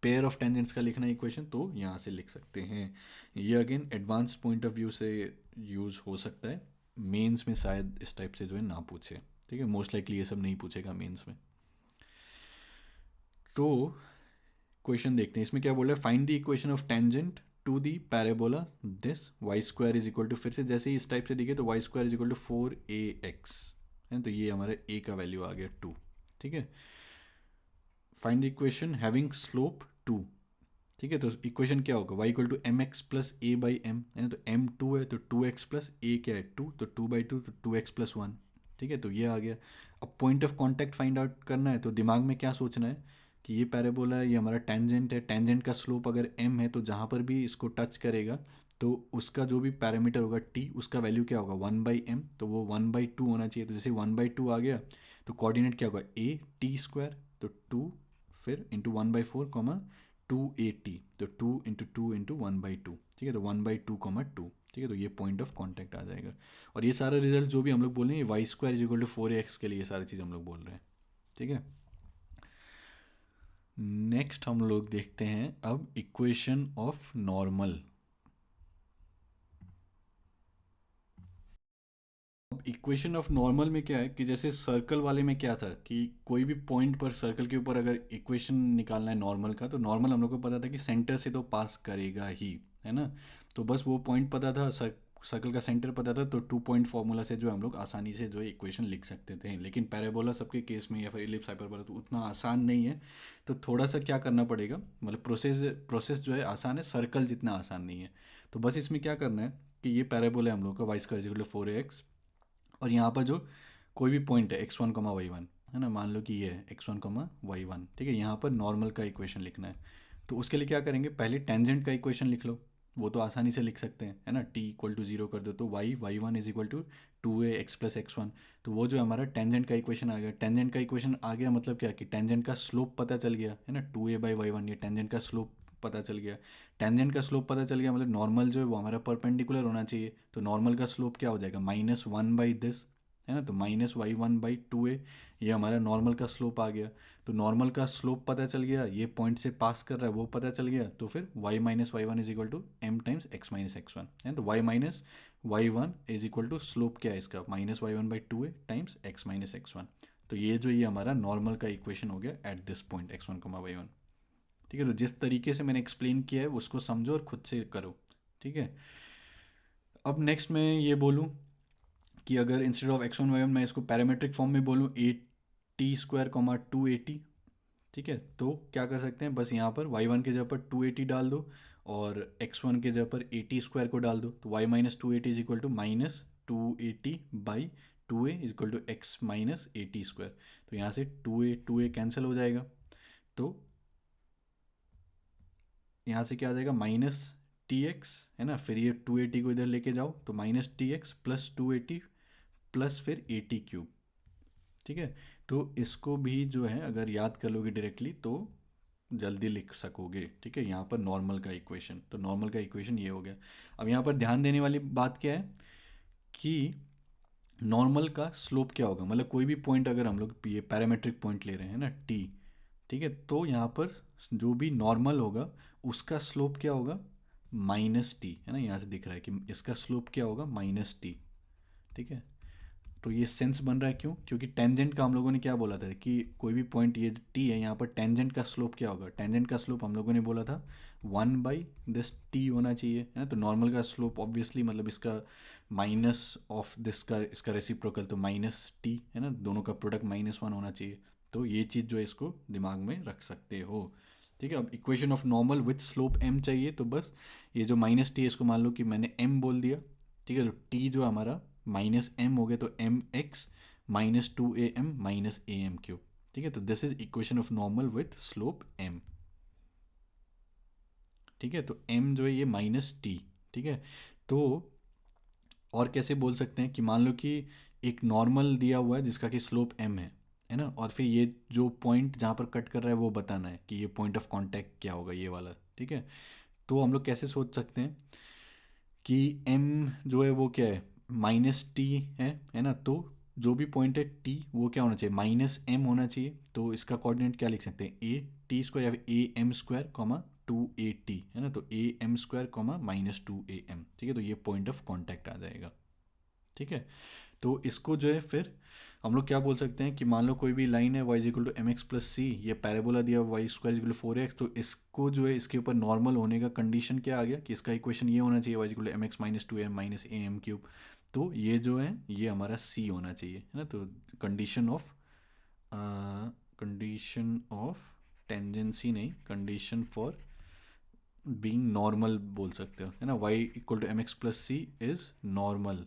Speaker 1: पेयर ऑफ टेंजेंट्स का लिखना है इक्वेशन तो यहाँ से लिख सकते हैं। ये again advanced point of view से यूज़ हो सकता है, मेंस में शायद इस टाइप से जो है ना पूछे। ठीक है, मोस्ट लाइकली ये सब नहीं पूछेगा मेंस में। तो क्वेश्चन देखते हैं, इसमें क्या बोल रहा है, find the equation of tangent to the parabola this Y square is equal to, फिर से जैसे ही इस टाइप से दिखे तो Y square is equal to 4ax है, तो ये हमारे a का वैल्यू आ गया 2। ठीक है, find the equation having slope 2। ठीक है, तो इक्वेशन क्या होगा, y equal to M X plus A by M, है ना, तो m 2 है तो 2x प्लस ए क्या है 2, तो 2/2 तो 2x प्लस 1। ठीक है, तो ये आ गया। अब point of contact find out करना है, तो दिमाग में क्या सोचना है कि ये पैराबोला है, ये हमारा टेंजेंट है, टेंजेंट का स्लोप अगर m है तो जहाँ पर भी इसको टच करेगा तो उसका जो भी पैरामीटर होगा t, उसका वैल्यू क्या होगा 1/m, तो वो 1/2 होना चाहिए। तो जैसे 1/2 आ गया तो कोऑर्डिनेट क्या होगा a t स्क्वायर, तो 2 फिर इंटू 1/4 कॉमा 2at, तो 2 इंटू 2 इंटू 1/2, ठीक है, तो 1/2 कॉमा 2, ठीक है, तो ये पॉइंट ऑफ कांटेक्ट आ जाएगा। और ये सारा रिजल्ट जो भी हम लोग बोल रहे हैं Y square is equal to 4ax के लिए ये सारी चीज़ हम लोग बोल रहे हैं, ठीक है। नेक्स्ट हम लोग देखते हैं अब इक्वेशन ऑफ नॉर्मल। अब इक्वेशन ऑफ नॉर्मल में क्या है कि जैसे सर्कल वाले में क्या था कि कोई भी पॉइंट पर सर्कल के ऊपर अगर इक्वेशन निकालना है नॉर्मल का, तो नॉर्मल हम लोग को पता था कि सेंटर से तो पास करेगा ही, है ना। तो बस वो पॉइंट पता था, सर्कल का सेंटर पता था, तो 2 पॉइंट फार्मूला से जो हम लोग आसानी से जो है इक्वेशन लिख सकते थे। लेकिन पैराबोला सबके केस में या फिर इलिप्स हाइपरबोला तो उतना आसान नहीं है, तो थोड़ा सा क्या करना पड़ेगा, मतलब प्रोसेस प्रोसेस जो है आसान है, सर्कल जितना आसान नहीं है। तो बस इसमें क्या करना है कि ये पैराबोला है हम लोग का Y square equal to 4ax, और यहाँ पर जो कोई भी पॉइंट है x1, y1, है ना, मान लो कि ये है x1, y1, ठीक है, यहाँ पर नॉर्मल का इक्वेशन लिखना है। तो उसके लिए क्या करेंगे, पहले टेंजेंट का इक्वेशन लिख लो, वो तो आसानी से लिख सकते हैं, है ना, t इक्वल टू 0 कर दो तो y1 is equal to 2ax plus x1। तो वो जो हमारा टेंजेंट का इक्वेशन आ गया, टेंजेंट का इक्वेशन आ गया मतलब क्या कि टेंजेंट का स्लोप पता चल गया, है ना, 2a/y1, ये टेंजेंट का स्लोप पता चल गया। टेंजेंट का स्लोप पता चल गया मतलब नॉर्मल जो है वो हमारा परपेंडिकुलर होना चाहिए, तो नॉर्मल का स्लोप क्या हो जाएगा -1/दिस, है ना, तो -y1/2a, ये हमारा नॉर्मल का स्लोप आ गया। तो नॉर्मल का स्लोप पता चल गया, ये पॉइंट से पास कर रहा है वो पता चल गया, तो फिर y minus Y one is equal to M times x minus x1, है, तो y minus Y one is equal to slope क्या है इसका -y1/2a times x minus x1। तो ये हमारा नॉर्मल का इक्वेशन हो गया at this point x1, y1, ठीक है। तो जिस तरीके से मैंने एक्सप्लेन किया है उसको समझो और खुद से करो, ठीक है। अब नेक्स्ट मैं ये बोलूँ कि अगर इंस्टेड ऑफ x1, y1 मैं इसको पैरामीट्रिक फॉर्म में बोलूँ 8t² 280, ठीक है, तो क्या कर सकते हैं, बस यहाँ पर y1 के जगह पर 280 डाल दो और x1 के जगह पर 80² को डाल दो, तो y minus 280 is equal to -280/2a is equal to x minus 80²। तो यहाँ से 2a कैंसिल हो जाएगा, तो यहाँ से क्या आ जाएगा -tx, है ना, फिर ये 280 को इधर लेके जाओ तो -tx प्लस 280 प्लस फिर 80³, ठीक है। तो इसको भी जो है अगर याद कर लोगे डायरेक्टली तो जल्दी लिख सकोगे, ठीक है। यहाँ पर नॉर्मल का इक्वेशन, तो नॉर्मल का इक्वेशन ये हो गया। अब यहाँ पर ध्यान देने वाली बात क्या है कि नॉर्मल का स्लोप क्या होगा, मतलब कोई भी पॉइंट अगर हम लोग ये पैरामेट्रिक पॉइंट ले रहे हैं ना t, ठीक है, तो यहाँ पर जो भी नॉर्मल होगा उसका स्लोप क्या होगा -t, है ना, यहाँ से दिख रहा है कि इसका स्लोप क्या होगा -t, ठीक है। तो ये सेंस बन रहा है क्यों, क्योंकि टेंजेंट का हम लोगों ने क्या बोला था कि कोई भी पॉइंट ये टी है यहाँ पर टेंजेंट का स्लोप क्या होगा, टेंजेंट का स्लोप हम लोगों ने बोला था 1/दिस टी होना चाहिए, है ना। तो नॉर्मल का स्लोप ऑब्वियसली मतलब इसका माइनस ऑफ दिस का इसका रेसिप्रोकल, तो -t, है ना, दोनों का प्रोडक्ट -1 होना चाहिए। तो ये चीज़ जो है इसको दिमाग में रख सकते हो, ठीक है। अब equation of normal with slope m चाहिए, तो बस ये जो -t है इसको मान लो कि मैंने m बोल दिया, ठीक है, तो t जो हमारा -m हो गया तो mx -2am -am³, ठीक है। तो this is equation of normal with slope m, ठीक है। तो m जो है ये -t, ठीक है। तो और कैसे बोल सकते हैं कि मान लो कि एक नॉर्मल दिया हुआ है जिसका कि स्लोप m है ना, और फिर ये जो पॉइंट जहाँ पर कट कर रहा है वो बताना है कि ये पॉइंट ऑफ कांटेक्ट क्या होगा ये वाला, ठीक है। तो हम लोग कैसे सोच सकते हैं कि m जो है वो क्या है -t है ना, तो जो भी पॉइंट है t वो क्या होना चाहिए -m होना चाहिए। तो इसका कोऑर्डिनेट क्या लिख सकते हैं a t² या फिर am² 2at, है ना, तो am² -2am, ठीक है। तो ये पॉइंट ऑफ कांटेक्ट आ जाएगा, ठीक है। तो इसको जो है फिर हम लोग क्या बोल सकते हैं कि मान लो कोई भी लाइन है y is equal to M X plus C, ये पैराबोला दिया y square is equal to 4x, तो इसको जो है इसके ऊपर नॉर्मल होने का कंडीशन क्या आ गया कि इसका इक्वेशन ये होना चाहिए y is equal to M X minus 2m minus am³। तो ये जो है ये हमारा c होना चाहिए, है ना। तो कंडीशन ऑफ टेंजेंसी नहीं, कंडीशन फॉर बीइंग नॉर्मल बोल सकते हो, है ना, y equal to M X plus C is normal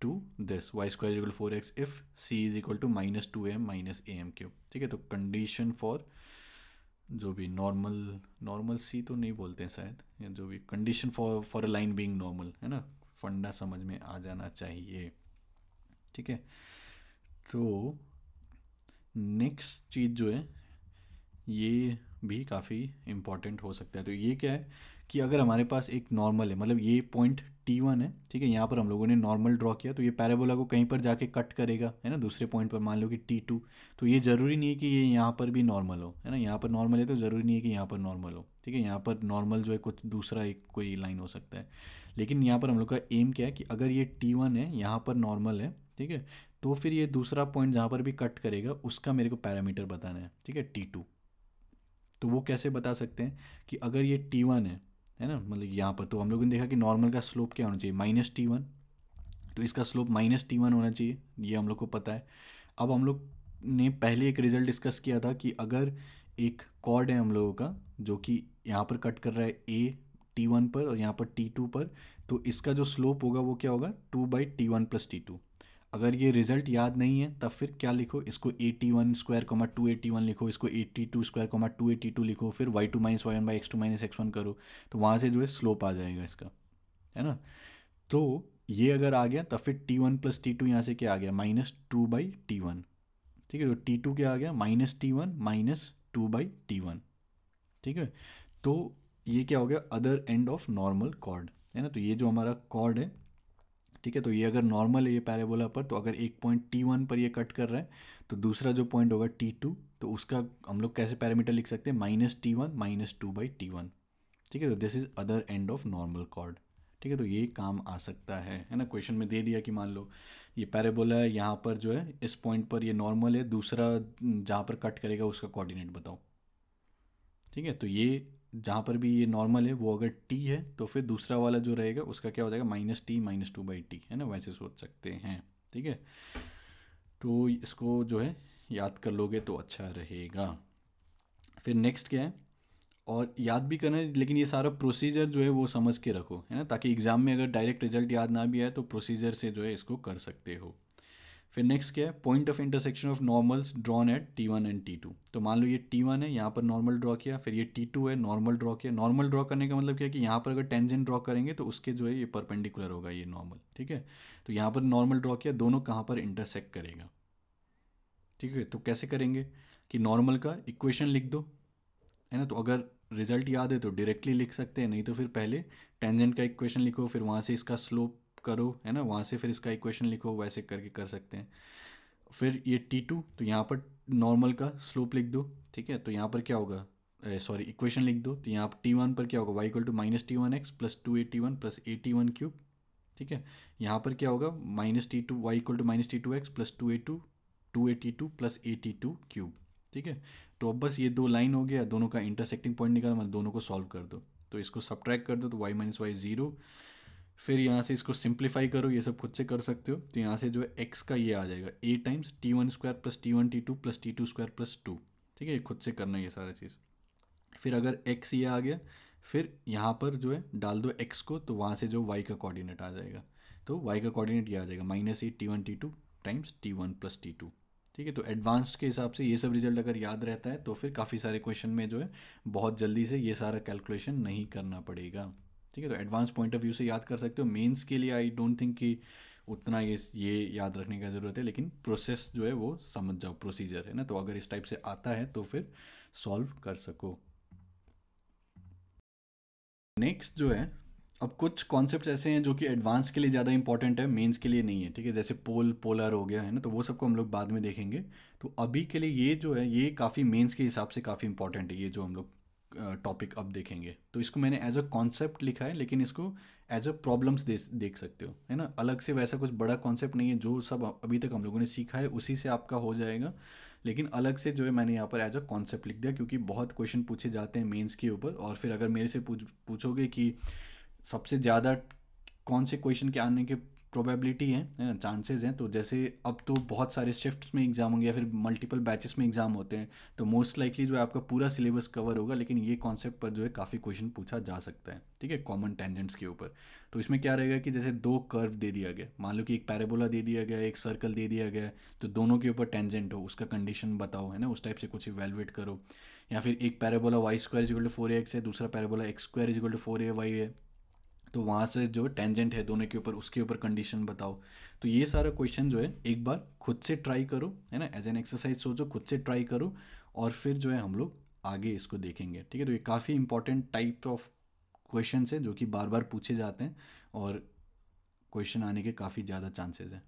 Speaker 1: to this y square equal 4x if c is equal to -2m -am³, ठीक है। तो कंडीशन फॉर जो भी नॉर्मल, नॉर्मल सी तो नहीं बोलते हैं शायद, या जो भी condition for a line being normal है ना, फंडा समझ में आ जाना चाहिए। ठीक है, तो नेक्स्ट चीज़ जो है ये भी काफ़ी इम्पॉर्टेंट हो सकता है। तो ये क्या है कि अगर हमारे पास एक नॉर्मल है, मतलब ये पॉइंट T1 है, ठीक है, यहाँ पर हम लोगों ने नॉर्मल ड्रॉ किया, तो ये पैराबोला को कहीं पर जाके कट करेगा, है ना, दूसरे पॉइंट पर मान लो कि T2। तो ये ज़रूरी नहीं है कि ये यहाँ पर भी नॉर्मल हो, है ना, यहाँ पर नॉर्मल है तो ज़रूरी नहीं है कि यहाँ पर नॉर्मल हो। ठीक है, यहाँ पर नॉर्मल जो है कुछ दूसरा एक कोई लाइन हो सकता है, लेकिन यहाँ पर हम लोग का एम क्या है कि अगर ये T1 है, यहाँ पर नॉर्मल है, ठीक है, तो फिर ये दूसरा पॉइंट जहाँ पर भी कट करेगा उसका मेरे को पैरामीटर बताना है, ठीक है, T2। तो वो कैसे बता सकते हैं कि अगर ये T1 है ना, मतलब यहाँ पर तो हम लोगों ने देखा कि नॉर्मल का स्लोप क्या होना चाहिए, -T1, तो इसका स्लोप -T1 होना चाहिए, ये हम लोग को पता है। अब हम लोग ने पहले एक रिजल्ट डिस्कस किया था कि अगर एक कॉर्ड है हम लोगों का जो कि यहाँ पर कट कर रहा है ए T1 पर और यहाँ पर T2 पर, तो इसका जो स्लोप होगा वो क्या होगा, 2/T1 + T2। अगर ये रिजल्ट याद नहीं है तब फिर क्या लिखो, इसको 81 स्क्वायर 281 लिखो, इसको 82 स्क्वायर 282 लिखो, फिर y2 - y1/x2 - x1 करो, तो वहाँ से जो है स्लोप आ जाएगा इसका, है ना। तो ये अगर आ गया तब फिर T1 + T2 यहाँ से क्या आ गया, -2/T1। ठीक है, तो T2 क्या आ गया, -T1 -2/T1। ठीक है, तो ये क्या हो गया, other end of normal cord, है ना। तो ये जो हमारा कॉर्ड है, ठीक है, तो ये अगर नॉर्मल है ये पैराबोला पर, तो अगर एक पॉइंट T1 पर ये कट कर रहा है, तो दूसरा जो पॉइंट होगा T2, तो उसका हम लोग कैसे पैरामीटर लिख सकते हैं, -T1 -2/T1। ठीक है, तो this is other end of normal cord. ठीक है, तो ये काम आ सकता है ना। क्वेश्चन में दे दिया कि मान लो ये पैराबोला है, यहाँ पर जो है इस पॉइंट पर ये नॉर्मल है, दूसरा जहाँ पर कट करेगा उसका कोऑर्डिनेट बताओ। ठीक है, तो ये जहाँ पर भी ये नॉर्मल है वो अगर टी है तो फिर दूसरा वाला जो रहेगा उसका क्या हो जाएगा, -T -2/T, है ना, वैसे सोच सकते हैं। ठीक है, तो इसको जो है याद कर लोगे तो अच्छा रहेगा। फिर नेक्स्ट क्या है, और याद भी करना है, लेकिन ये सारा प्रोसीजर जो है वो समझ के रखो, है ना, ताकि एग्जाम में अगर डायरेक्ट रिजल्ट याद ना भी आए तो प्रोसीजर से जो है इसको कर सकते हो। फिर नेक्स्ट क्या है, point of intersection of normals drawn at T1 and T2। तो मान लो ये T1 है, यहाँ पर नॉर्मल ड्रॉ किया, फिर ये T2 है, नॉर्मल ड्रॉ किया। नॉर्मल ड्रॉ करने का मतलब क्या है कि यहाँ पर अगर टेंजेंट ड्रॉ करेंगे तो उसके जो है ये परपेंडिकुलर होगा ये नॉर्मल। ठीक है, तो यहाँ पर नॉर्मल ड्रॉ किया, दोनों कहाँ पर इंटरसेक्ट करेगा। ठीक है, तो कैसे करेंगे कि नॉर्मल का इक्वेशन लिख दो, है ना, तो अगर रिजल्ट याद है तो डायरेक्टली लिख सकते हैं, नहीं तो फिर पहले टेंजेंट का इक्वेशन लिखो, फिर वहाँ से इसका स्लोप करो, है ना, वहाँ से फिर इसका इक्वेशन लिखो, वैसे करके कर सकते हैं। फिर ये T2, तो यहाँ पर नॉर्मल का स्लोप लिख दो। ठीक है, तो यहाँ पर क्या होगा, सॉरी इक्वेशन लिख दो, तो यहाँ पर T1 पर क्या होगा, y = -T1x + 281 + 81 क्यूब। ठीक है, यहाँ पर क्या होगा, -T2 y = -T2x + 282 + 82 क्यूब। ठीक है, तो अब बस ये दो लाइन हो गया, दोनों का इंटरसेक्टिंग पॉइंट निकाल, मतलब दोनों को सॉल्व कर दो, तो इसको सब्ट्रैक्ट कर दो, तो y - y 0। फिर यहाँ से इसको सिंप्लीफाई करो, ये सब खुद से कर सकते हो, तो यहाँ से जो है x का ये आ जाएगा a × T1² + T1 T2 + T2² + 2। ठीक है, ये खुद से करना है ये सारा चीज़। फिर अगर x ये आ गया, फिर यहाँ पर जो है डाल दो x को, तो वहाँ से जो y का कोऑर्डिनेट आ जाएगा, तो y का कोऑर्डिनेट ये आ जाएगा -a T1 T2 × T1 + T2। ठीक है, तो एडवांस्ड के हिसाब से ये सब रिजल्ट अगर याद रहता है तो फिर काफ़ी सारे क्वेश्चन में जो है बहुत जल्दी से ये सारा कैलकुलेशन नहीं करना पड़ेगा। ठीक है, तो एडवांस पॉइंट ऑफ व्यू से याद कर सकते हो। मेंस के लिए आई डोंट थिंक कि उतना ये याद रखने का ज़रूरत है, लेकिन प्रोसेस जो है वो समझ जाओ, प्रोसीजर है ना, तो अगर इस टाइप से आता है तो फिर सॉल्व कर सको। नेक्स्ट जो है, अब कुछ कॉन्सेप्ट्स ऐसे हैं जो कि एडवांस के लिए ज़्यादा इंपॉर्टेंट है, मेंस के लिए नहीं है। ठीक है, जैसे पोलर हो गया, है ना, तो वो सबको हम लोग बाद में देखेंगे। तो अभी के लिए ये जो है ये काफ़ी मेंस के हिसाब से काफ़ी इंपॉर्टेंट है, ये जो हम लोग टॉपिक अब देखेंगे। तो इसको मैंने एज अ कॉन्सेप्ट लिखा है, लेकिन इसको एज अ प्रॉब्लम्स देख सकते हो, है ना, अलग से वैसा कुछ बड़ा कॉन्सेप्ट नहीं है, जो सब अभी तक हम लोगों ने सीखा है उसी से आपका हो जाएगा। लेकिन अलग से जो है मैंने यहाँ पर एज अ कॉन्सेप्ट लिख दिया, क्योंकि बहुत क्वेश्चन पूछे जाते हैं मेंस के ऊपर, और फिर अगर मेरे से पूछोगे कि सबसे ज़्यादा कौन से क्वेश्चन के आने के प्रोबेबिलिटी है ना, चांसेस हैं, तो जैसे अब तो बहुत सारे शिफ्ट्स में एग्ज़ाम होंगे या फिर मल्टीपल बैचेस में एग्ज़ाम होते हैं, तो मोस्ट लाइकली जो है आपका पूरा सिलेबस कवर होगा, लेकिन ये कॉन्सेप्ट पर जो है काफ़ी क्वेश्चन पूछा जा सकता है। ठीक है, कॉमन टेंजेंट्स के ऊपर। तो इसमें क्या रहेगा कि जैसे दो कर्व दे दिया गया, मान लो कि एक पैराबोला दे दिया गया, एक सर्कल दे दिया गया, तो दोनों के ऊपर टेंजेंट हो, उसका कंडीशन बताओ, है ना, उस टाइप से कुछ इवेलुएट करो। या फिर एक parabola Y square is equal to 4ax है, दूसरा parabola X square is equal to 4ay है, तो वहाँ से जो टेंजेंट है दोनों के ऊपर, उसके ऊपर कंडीशन बताओ। तो ये सारा क्वेश्चन जो है एक बार खुद से ट्राई करो, है ना, एज एन एक्सरसाइज सोचो, खुद से ट्राई करो, और फिर जो है हम लोग आगे इसको देखेंगे, ठीक है। तो ये काफ़ी इंपॉर्टेंट टाइप ऑफ क्वेश्चन है जो कि बार बार पूछे जाते हैं और क्वेश्चन आने के काफ़ी ज़्यादा चांसेस हैं।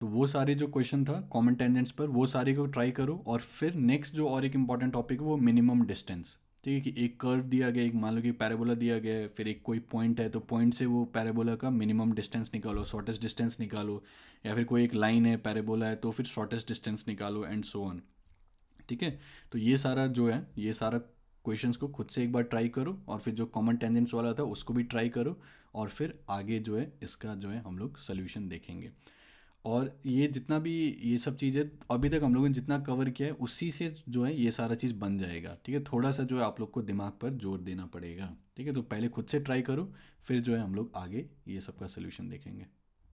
Speaker 1: तो वो सारे जो क्वेश्चन था कॉमन टेंजेंट्स पर, वो सारे को ट्राई करो। और फिर नेक्स्ट जो और एक इंपॉर्टेंट टॉपिक है वो मिनिमम डिस्टेंस, ठीक है, कि एक कर्व दिया गया, एक मान लो कि पैराबोला दिया गया है, फिर एक कोई पॉइंट है, तो पॉइंट से वो पैराबोला का मिनिमम डिस्टेंस निकालो, शॉर्टेस्ट डिस्टेंस निकालो, या फिर कोई एक लाइन है पैराबोला है तो फिर शॉर्टेस्ट डिस्टेंस निकालो, एंड सो ऑन, ठीक है। तो ये सारा जो है, ये सारा क्वेश्चंस को खुद से एक बार ट्राई करो, और फिर जो कॉमन टेंजेंट्स वाला था उसको भी ट्राई करो, और फिर आगे जो है इसका जो है हम लोग सोल्यूशन देखेंगे। और ये जितना भी ये सब चीज़ें अभी तक हम लोगों ने जितना कवर किया है उसी से जो है ये सारा चीज़ बन जाएगा, ठीक है। थोड़ा सा जो है आप लोग को दिमाग पर जोर देना पड़ेगा, ठीक है। तो पहले खुद से ट्राई करो, फिर जो है हम लोग आगे ये सब का सोल्यूशन देखेंगे।